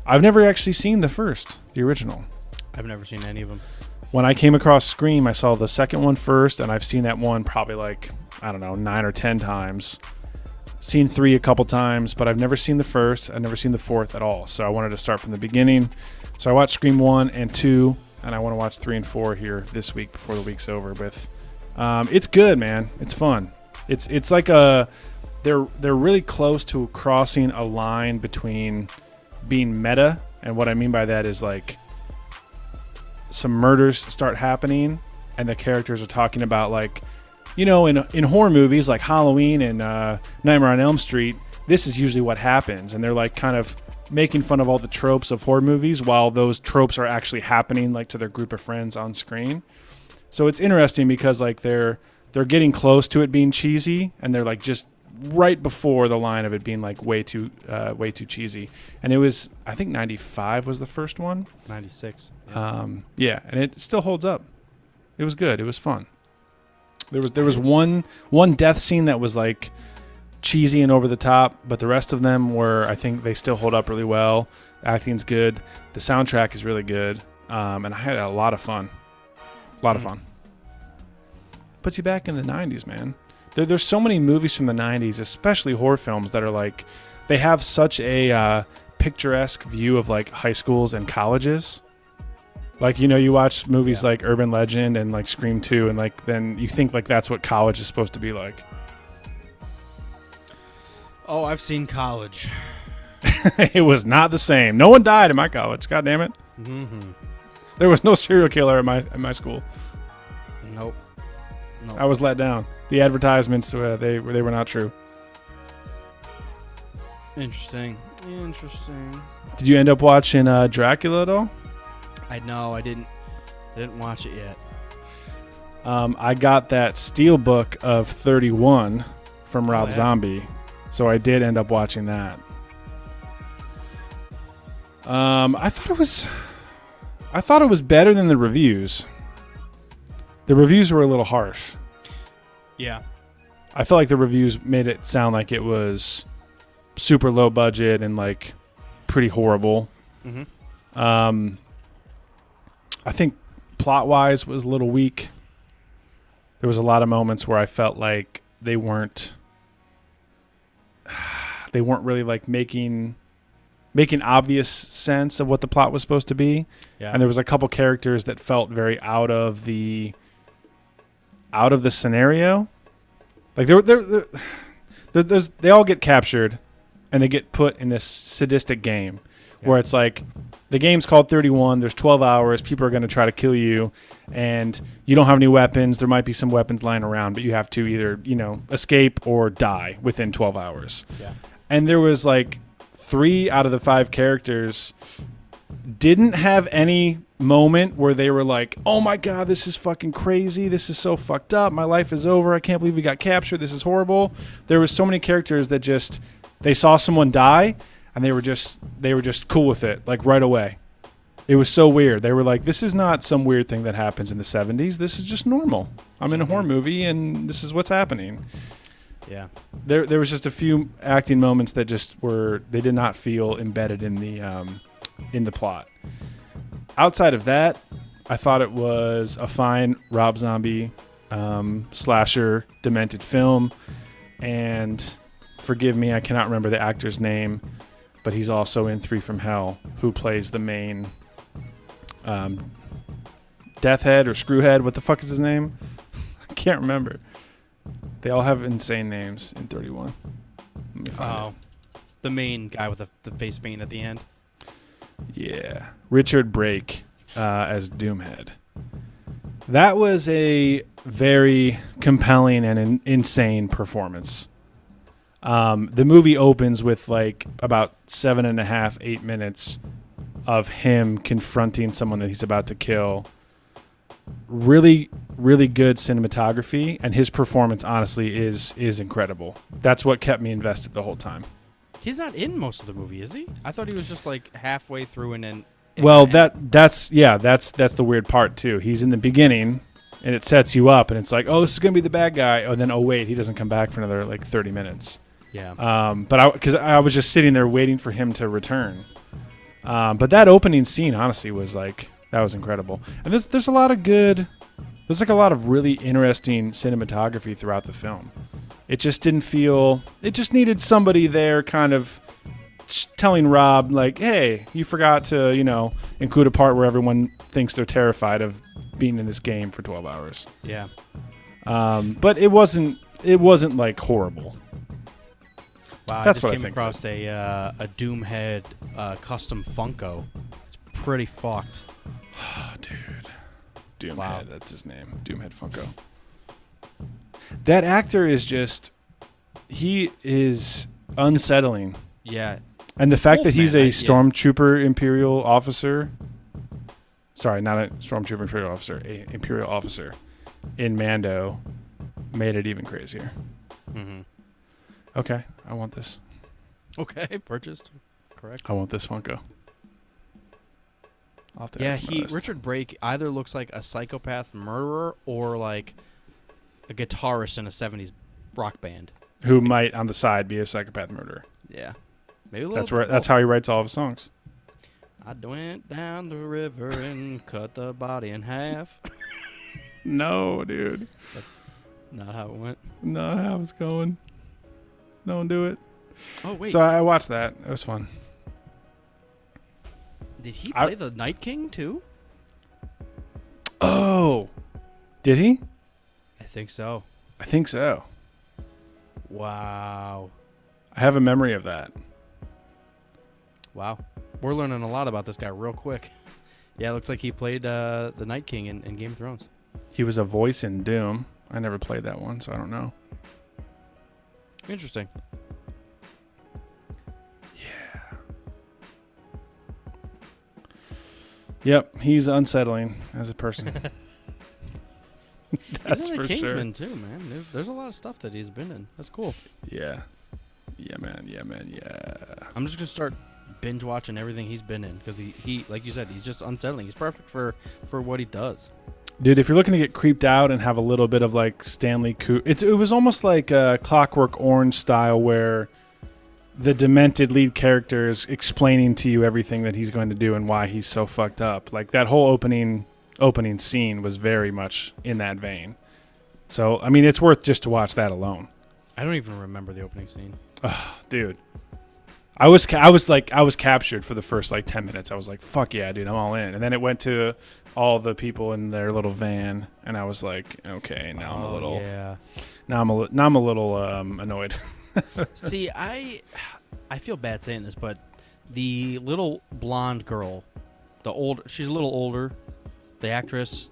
[SPEAKER 8] I've never actually seen the original.
[SPEAKER 3] I've never seen any of them.
[SPEAKER 8] When I came across Scream, I saw the second one first, and I've seen that one probably like, I don't know, 9 or 10 times. Seen 3 a couple times, but I've never seen the first. I've never seen the 4th at all. So I wanted to start from the beginning. So I watched Scream 1 and 2, and I want to watch 3 and 4 here this week before the week's over with. It's good, man. It's fun. It's like they're really close to crossing a line between being meta, and what I mean by that is like some murders start happening, and the characters are talking about, like, you know, in horror movies like Halloween and Nightmare on Elm Street, this is usually what happens, and they're like kind of making fun of all the tropes of horror movies while those tropes are actually happening like to their group of friends on screen. So it's interesting because like they're getting close to it being cheesy, and they're like just right before the line of it being like way too cheesy. And it was, I think 95 was the first one.
[SPEAKER 3] 96.
[SPEAKER 8] Yeah, and it still holds up. It was good. It was fun. There was one death scene that was like cheesy and over the top, but the rest of them were, I think they still hold up really well. Acting's good. The soundtrack is really good. And I had a lot of fun. Puts you back in the 90s, man. There's so many movies from the 90s, especially horror films, that are like, they have such a picturesque view of like high schools and colleges. Like, you know, you watch movies like Urban Legend and like Scream 2, and like then you think like that's what college is supposed to be like.
[SPEAKER 3] Oh, I've seen college.
[SPEAKER 8] It was not the same. No one died in my college. God damn it.
[SPEAKER 3] Mm-hmm.
[SPEAKER 8] There was no serial killer at my school.
[SPEAKER 3] Nope.
[SPEAKER 8] I was let down. The advertisements, they were not true.
[SPEAKER 3] Interesting.
[SPEAKER 8] Did you end up watching Dracula at all?
[SPEAKER 3] I didn't watch it yet.
[SPEAKER 8] I got that Steelbook of 31 from Rob Zombie, so I did end up watching that. I thought it was better than the reviews. The reviews were a little harsh.
[SPEAKER 3] Yeah.
[SPEAKER 8] I felt like the reviews made it sound like it was super low budget and like pretty horrible.
[SPEAKER 3] Mm-hmm.
[SPEAKER 8] I think plot-wise was a little weak. There was a lot of moments where I felt like they weren't really like making obvious sense of what the plot was supposed to be.
[SPEAKER 3] Yeah.
[SPEAKER 8] And there was a couple characters that felt very out of the scenario. Like they all get captured and they get put in this sadistic game where it's like the game's called 31. There's 12 hours. People are going to try to kill you, and you don't have any weapons. There might be some weapons lying around, but you have to either, escape or die within 12 hours.
[SPEAKER 3] Yeah.
[SPEAKER 8] And there was like 3 out of the 5 characters didn't have any moment where they were like, oh my God, this is fucking crazy. This is so fucked up. My life is over. I can't believe we got captured. This is horrible. There was so many characters that just, they saw someone die and they were just cool with it, like right away. It was so weird. They were like, this is not some weird thing that happens in the 70s. This is just normal. I'm in a horror movie and this is what's happening.
[SPEAKER 3] Yeah.
[SPEAKER 8] There was just a few acting moments that just they did not feel embedded in the plot. Outside of that, I thought it was a fine Rob Zombie slasher demented film. And forgive me, I cannot remember the actor's name, but he's also in 3 from Hell, who plays the main Death Head or Screwhead. What the fuck is his name? I can't remember. They all have insane names in 31. Let me find it.
[SPEAKER 3] The main guy with the face paint at the end.
[SPEAKER 8] Yeah. Richard Brake as Doomhead. That was a very compelling and insane performance. The movie opens with like about 7.5, 8 minutes of him confronting someone that he's about to kill. Really, really good cinematography, and his performance honestly is incrediable. That's what kept me invested the whole time.
[SPEAKER 3] He's not in most of the movie, is he? I thought he was just like halfway through and then.
[SPEAKER 8] Well, that's the weird part too. He's in the beginning, and it sets you up, and it's like, oh, this is gonna be the bad guy. Oh, and then wait, he doesn't come back for another like 30 minutes.
[SPEAKER 3] Yeah.
[SPEAKER 8] Because I was just sitting there waiting for him to return. But that opening scene, honestly, was like, that was incredible. And there's a lot of good. There's like a lot of really interesting cinematography throughout the film. It just didn't feel. It just needed somebody there, kind of telling Rob, like, "Hey, you forgot to, include a part where everyone thinks they're terrified of being in this game for 12 hours."
[SPEAKER 3] Yeah.
[SPEAKER 8] But it wasn't. It wasn't like horrible.
[SPEAKER 3] Wow,
[SPEAKER 8] That's
[SPEAKER 3] I
[SPEAKER 8] what I
[SPEAKER 3] just came
[SPEAKER 8] think.
[SPEAKER 3] across a Doomhead custom Funko. It's pretty fucked.
[SPEAKER 8] Dude. Doomhead,
[SPEAKER 3] Wow.
[SPEAKER 8] that's his name. Doomhead Funko. That actor is just, he is unsettling.
[SPEAKER 3] Yeah.
[SPEAKER 8] And the fact that he's a
[SPEAKER 3] Wolfman,
[SPEAKER 8] stormtrooper Imperial officer. Sorry, not a stormtrooper Imperial officer. A Imperial officer in Mando made it even crazier.
[SPEAKER 3] Mm-hmm.
[SPEAKER 8] Okay, I want this.
[SPEAKER 3] Okay, purchased. Correct.
[SPEAKER 8] I want this Funko. I'll have to
[SPEAKER 3] Yeah,
[SPEAKER 8] add to my list.
[SPEAKER 3] Richard Brake either looks like a psychopath murderer or like a guitarist in a 70s rock band.
[SPEAKER 8] Who might on the side be a psychopath murderer.
[SPEAKER 3] Yeah. Maybe a little
[SPEAKER 8] That's how he writes all of his songs.
[SPEAKER 3] I went down the river and cut the body in half.
[SPEAKER 8] No, dude.
[SPEAKER 3] That's not how it went.
[SPEAKER 8] Not how it's going. Don't do it.
[SPEAKER 3] Oh, wait.
[SPEAKER 8] So I watched that. It was fun.
[SPEAKER 3] Did he play the Night King too?
[SPEAKER 8] Oh. Did he?
[SPEAKER 3] I think so.
[SPEAKER 8] I think so.
[SPEAKER 3] Wow.
[SPEAKER 8] I have a memory of that.
[SPEAKER 3] Wow. We're learning a lot about this guy real quick. Yeah, it looks like he played the Night King in Game of Thrones.
[SPEAKER 8] He was a voice in Doom. I never played that one, so I don't know.
[SPEAKER 3] Interesting.
[SPEAKER 8] Yep, he's unsettling as a person. That's
[SPEAKER 3] he's in
[SPEAKER 8] for
[SPEAKER 3] a
[SPEAKER 8] sure.
[SPEAKER 3] Kingsman too, man. There's a lot of stuff that he's been in. That's cool.
[SPEAKER 8] Yeah. Yeah, man. Yeah, man. Yeah.
[SPEAKER 3] I'm just gonna start binge watching everything he's been in because he like you said, he's just unsettling. He's perfect for what he does.
[SPEAKER 8] Dude, if you're looking to get creeped out and have a little bit of like Stanley Kubrick, it was almost like a Clockwork Orange style where the demented lead character is explaining to you everything that he's going to do and why he's so fucked up. Like that whole opening scene was very much in that vein. So, I mean, it's worth just to watch that alone.
[SPEAKER 3] I don't even remember the opening scene.
[SPEAKER 8] Dude. I was captured for the first like 10 minutes. I was like, fuck yeah, dude, I'm all in. And then it went to all the people in their little van and I was like, okay, now I'm a little annoyed.
[SPEAKER 3] See, I feel bad saying this, but the little blonde girl, she's a little older, the actress,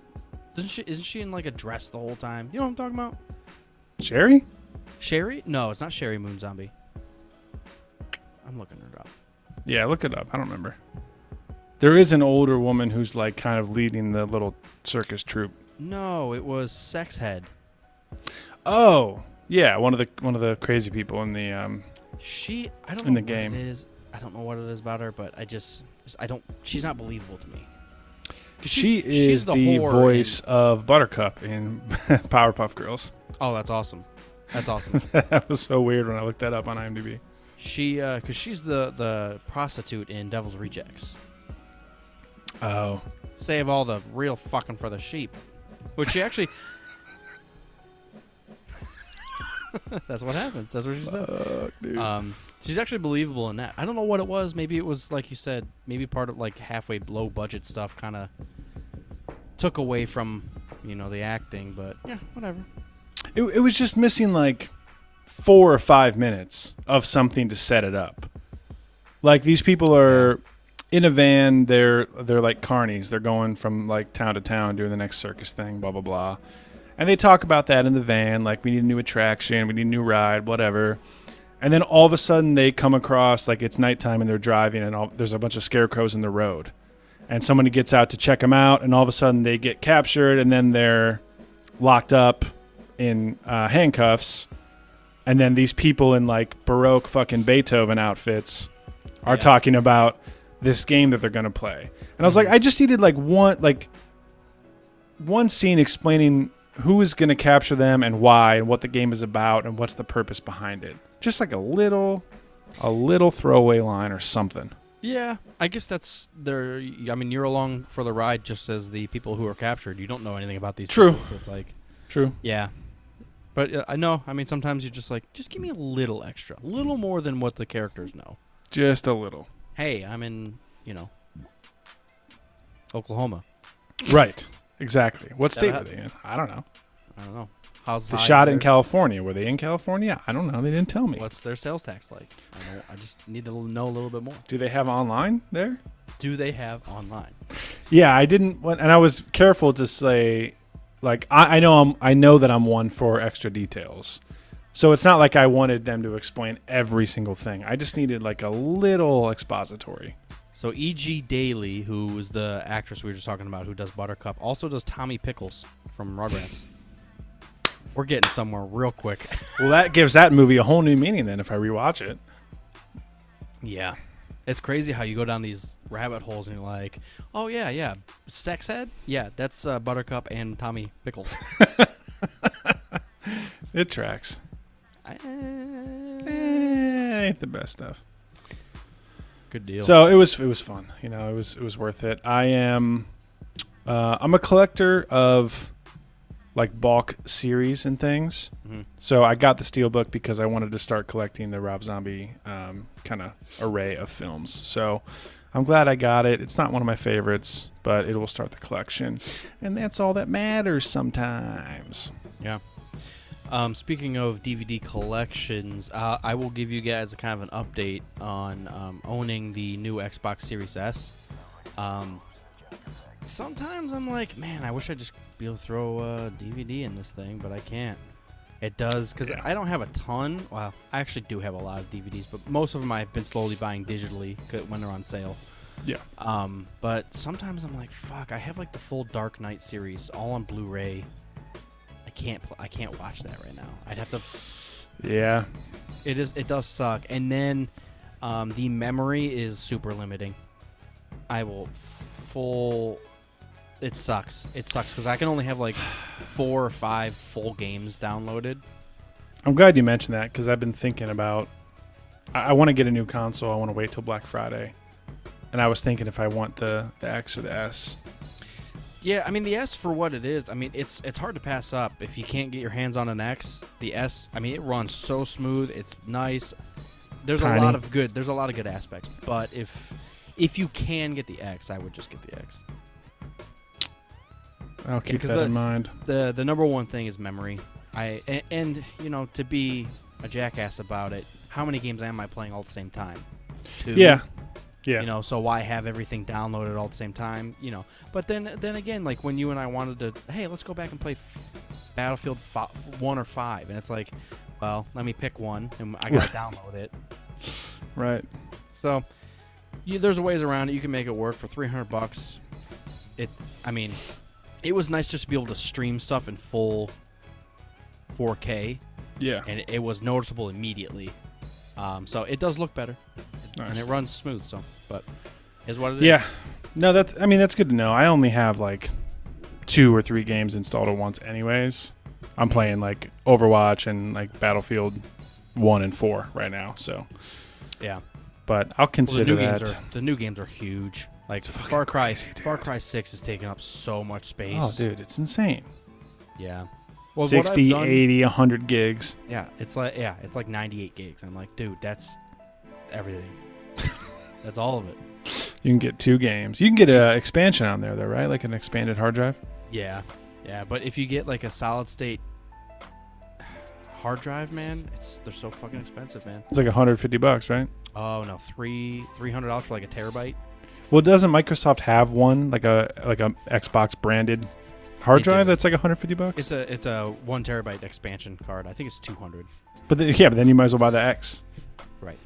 [SPEAKER 3] isn't she in like a dress the whole time? You know what I'm talking about?
[SPEAKER 8] Sherry?
[SPEAKER 3] Sherry? No, it's not Sherry Moon Zombie. I'm looking her up.
[SPEAKER 8] Yeah, look it up. I don't remember. There is an older woman who's like kind of leading the little circus troupe.
[SPEAKER 3] No, it was Sexhead.
[SPEAKER 8] Oh, yeah, one of the crazy people in the
[SPEAKER 3] I don't know
[SPEAKER 8] in the
[SPEAKER 3] what
[SPEAKER 8] game.
[SPEAKER 3] it is. I don't know what it is about her, but I don't. She's not believable to me.
[SPEAKER 8] She is
[SPEAKER 3] she's
[SPEAKER 8] the
[SPEAKER 3] whore
[SPEAKER 8] voice of Buttercup in Powerpuff Girls.
[SPEAKER 3] Oh, that's awesome. That's awesome.
[SPEAKER 8] That was so weird when I looked that up on IMDb.
[SPEAKER 3] Because she's the prostitute in Devil's Rejects.
[SPEAKER 8] Oh.
[SPEAKER 3] Save all the real fucking for the sheep. Which she actually... That's what happens. That's what she says.
[SPEAKER 8] Dude.
[SPEAKER 3] She's actually believable in that. I don't know what it was. Maybe it was, like you said, maybe part of like halfway low budget stuff kind of took away from, the acting. But yeah, whatever.
[SPEAKER 8] It was just missing like 4 or 5 minutes of something to set it up. Like these people are in a van. They're like carnies. They're going from like town to town doing the next circus thing. Blah blah blah. And they talk about that in the van. Like we need a new attraction. We need a new ride. Whatever. And then all of a sudden they come across like it's nighttime and they're driving and there's a bunch of scarecrows in the road. And somebody gets out to check them out. And all of a sudden they get captured and then they're locked up in handcuffs. And then these people in like Baroque fucking Beethoven outfits are talking about this game that they're going to play. And I was like, I just needed like one scene explaining who is going to capture them and why and what the game is about and what's the purpose behind it. Just like a little throwaway line or something.
[SPEAKER 3] Yeah, I guess that's their... I mean, you're along for the ride just as the people who are captured. You don't know anything about these
[SPEAKER 8] True.
[SPEAKER 3] people. So it's like...
[SPEAKER 8] True.
[SPEAKER 3] Yeah. But I know. I mean, sometimes you're just like, just give me a little extra. A little more than what the characters know.
[SPEAKER 8] Just a little.
[SPEAKER 3] Hey, I'm in, Oklahoma.
[SPEAKER 8] Right. Exactly. What state were they in? I don't know.
[SPEAKER 3] I don't know. How's
[SPEAKER 8] They shot it in California. Were they in California? I don't know. They didn't tell me.
[SPEAKER 3] What's their sales tax like? I just need to know a little bit more.
[SPEAKER 8] Do they have online there?
[SPEAKER 3] Do they have online?
[SPEAKER 8] Yeah, I didn't, and I was careful to say, like, I know that I'm one for extra details, So it's not like I wanted them to explain every single thing. I just needed like a little expository.
[SPEAKER 3] So E.G. Daily, who was the actress we were just talking about, who does Buttercup, also does Tommy Pickles from Rugrats. We're getting somewhere real quick.
[SPEAKER 8] Well, that gives that movie a whole new meaning then if I rewatch it.
[SPEAKER 3] Yeah. It's crazy how you go down these rabbit holes and you're like, oh, yeah, Sex Head? Yeah, that's Buttercup and Tommy Pickles.
[SPEAKER 8] It tracks. Ain't the best stuff.
[SPEAKER 3] Good deal.
[SPEAKER 8] So it was fun. You know, it was worth it. I'm a collector of like bulk series and things.
[SPEAKER 3] Mm-hmm.
[SPEAKER 8] So I got the Steelbook because I wanted to start collecting the Rob Zombie kind of array of films. So I'm glad I got it. It's not one of my favorites, but it will start the collection, and that's all that matters sometimes.
[SPEAKER 3] Yeah. Speaking of DVD collections, I will give you guys a kind of an update on owning the new Xbox Series S. Sometimes I'm like, man, I wish I'd just be able to throw a DVD in this thing, but I can't. It does, because I don't have a ton. Well, I actually do have a lot of DVDs, but most of them I've been slowly buying digitally when they're on sale.
[SPEAKER 8] Yeah.
[SPEAKER 3] But sometimes I'm like, fuck, I have like the full Dark Knight series all on Blu-ray. I can't watch that right now. I'd have to.
[SPEAKER 8] Yeah.
[SPEAKER 3] It does suck. And then the memory is super limiting. I will It sucks. It sucks because I can only have like 4 or 5 full games downloaded.
[SPEAKER 8] I'm glad you mentioned that because I've been thinking about. I want to get a new console. I want to wait till Black Friday, and I was thinking if I want the X or the S.
[SPEAKER 3] Yeah, I mean the S for what it is. I mean it's hard to pass up if you can't get your hands on an X. The S, I mean it runs so smooth. It's nice. There's
[SPEAKER 8] Tiny.
[SPEAKER 3] a lot of good aspects. But if you can get the X, I would just get the X.
[SPEAKER 8] I'll keep that in mind.
[SPEAKER 3] The number one thing is memory. And you know, to be a jackass about it, how many games am I playing all at the same time? 2?
[SPEAKER 8] Yeah.
[SPEAKER 3] You know, so why have everything downloaded all at the same time? You know, but then again, like when you and I wanted to, hey, let's go back and play Battlefield 1 or 5, and it's like, well, let me pick one, and I gotta download it.
[SPEAKER 8] Right.
[SPEAKER 3] So, there's ways around it. You can make it work for $300. It was nice just to be able to stream stuff in full 4K.
[SPEAKER 8] Yeah.
[SPEAKER 3] And it was noticeable immediately. So it does look better.
[SPEAKER 8] Nice.
[SPEAKER 3] And it runs smooth, but is what it is.
[SPEAKER 8] Yeah. No, that's good to know. I only have like 2 or 3 games installed at once anyways. I'm playing like Overwatch and like Battlefield 1 and 4 right now, so.
[SPEAKER 3] Yeah.
[SPEAKER 8] But I'll consider that.
[SPEAKER 3] The new games are huge. Like Far Cry 6 is taking up so much space.
[SPEAKER 8] Oh, dude, it's insane.
[SPEAKER 3] Yeah.
[SPEAKER 8] 60, 80, 100 gigs.
[SPEAKER 3] Yeah, it's like 98 gigs. I'm like, dude, that's everything. That's all of it.
[SPEAKER 8] You can get 2 games. You can get an expansion on there though, right? Like an expanded hard drive?
[SPEAKER 3] Yeah. Yeah, but if you get like a solid state hard drive, man, they're so fucking expensive, man.
[SPEAKER 8] It's like $150, right?
[SPEAKER 3] Oh no, $300 for like a terabyte.
[SPEAKER 8] Well, doesn't Microsoft have one like a Xbox branded hard drive that's like $150?
[SPEAKER 3] It's a 1 terabyte expansion card. I think it's $200.
[SPEAKER 8] But then you might as well buy the X.
[SPEAKER 3] Right.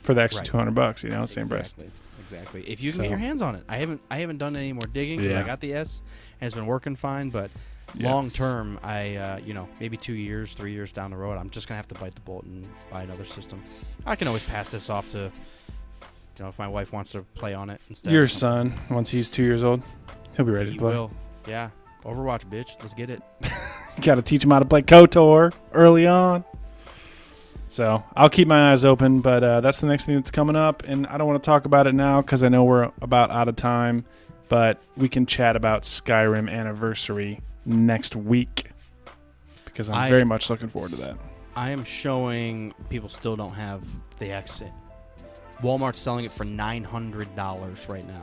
[SPEAKER 8] For the extra $200, you know, same price.
[SPEAKER 3] Exactly. If you can get your hands on it. I haven't done any more digging because I got the S and it's been working fine, but long term, maybe 2 years, 3 years down the road, I'm just gonna have to bite the bullet and buy another system. I can always pass this off to, if my wife wants to play on it instead.
[SPEAKER 8] Your son, once he's 2 years old, he'll be ready to play.
[SPEAKER 3] He will. Yeah. Overwatch, bitch. Let's get it.
[SPEAKER 8] You got to teach him how to play KOTOR early on. So I'll keep my eyes open, but that's the next thing that's coming up, and I don't want to talk about it now because I know we're about out of time, but we can chat about Skyrim Anniversary next week because I'm very much looking forward to that.
[SPEAKER 3] I am showing people still don't have the exit. Walmart's selling it for $900 right now.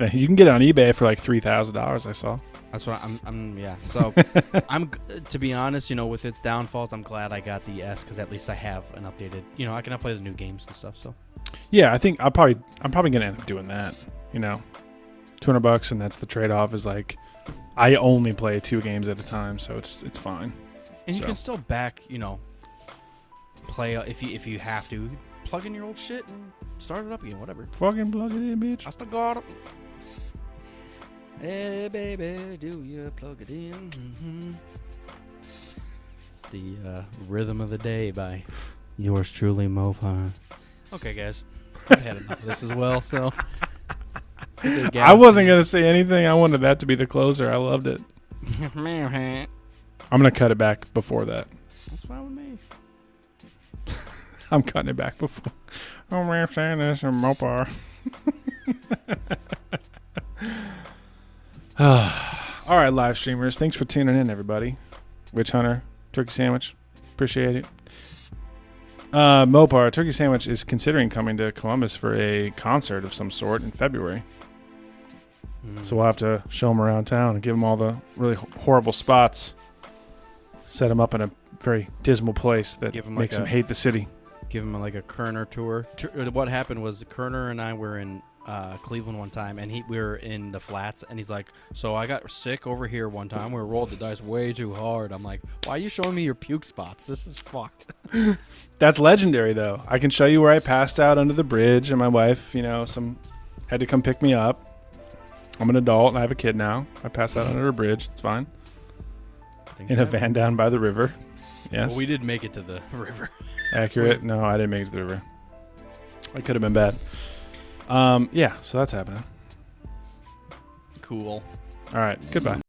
[SPEAKER 8] You can get it on eBay for like $3,000, I saw.
[SPEAKER 3] That's what yeah. So to be honest, with its downfalls, I'm glad I got the S because at least I have an updated, I can play the new games and stuff. So
[SPEAKER 8] yeah, I think I'm probably going to end up doing that, $200, and that's the trade-off is like, I only play 2 games at a time, so it's fine.
[SPEAKER 3] And you can still back, play if you have to. Plug in your old shit and start it up again. Whatever.
[SPEAKER 8] Fucking plug it in, bitch.
[SPEAKER 3] I still got it. Hey, baby, do you plug it in? Mm-hmm. It's the Rhythm of the Day by yours truly, Mopar. Okay, guys. I've had enough of this as well, so.
[SPEAKER 8] I wasn't going to say anything. I wanted that to be the closer. I loved it. I'm going to cut it back before that.
[SPEAKER 3] That's fine with me.
[SPEAKER 8] I'm cutting it back before. Oh, man, saying this in Mopar. All right, live streamers. Thanks for tuning in, everybody. Witch Hunter, Turkey Sandwich. Appreciate it. Mopar, Turkey Sandwich is considering coming to Columbus for a concert of some sort in February. So we'll have to show them around town and give them all the really horrible spots. Set them up in a very dismal place that makes them hate the city.
[SPEAKER 3] Give them like a Kerner tour. What happened was Kerner and I were in Cleveland one time, and we were in the flats, and he's like, so I got sick over here one time. We rolled the dice way too hard. I'm like, why are you showing me your puke spots? This is fucked.
[SPEAKER 8] That's legendary, though. I can show you where I passed out under the bridge, and my wife, had to come pick me up. I'm an adult, and I have a kid now. I passed out under a bridge. It's fine. In a van down by the river. Yes.
[SPEAKER 3] Well, we did make it to the river.
[SPEAKER 8] Accurate. No, I didn't make it to the river. I could have been bad. Yeah, so that's happening.
[SPEAKER 3] Cool.
[SPEAKER 8] All right. Goodbye.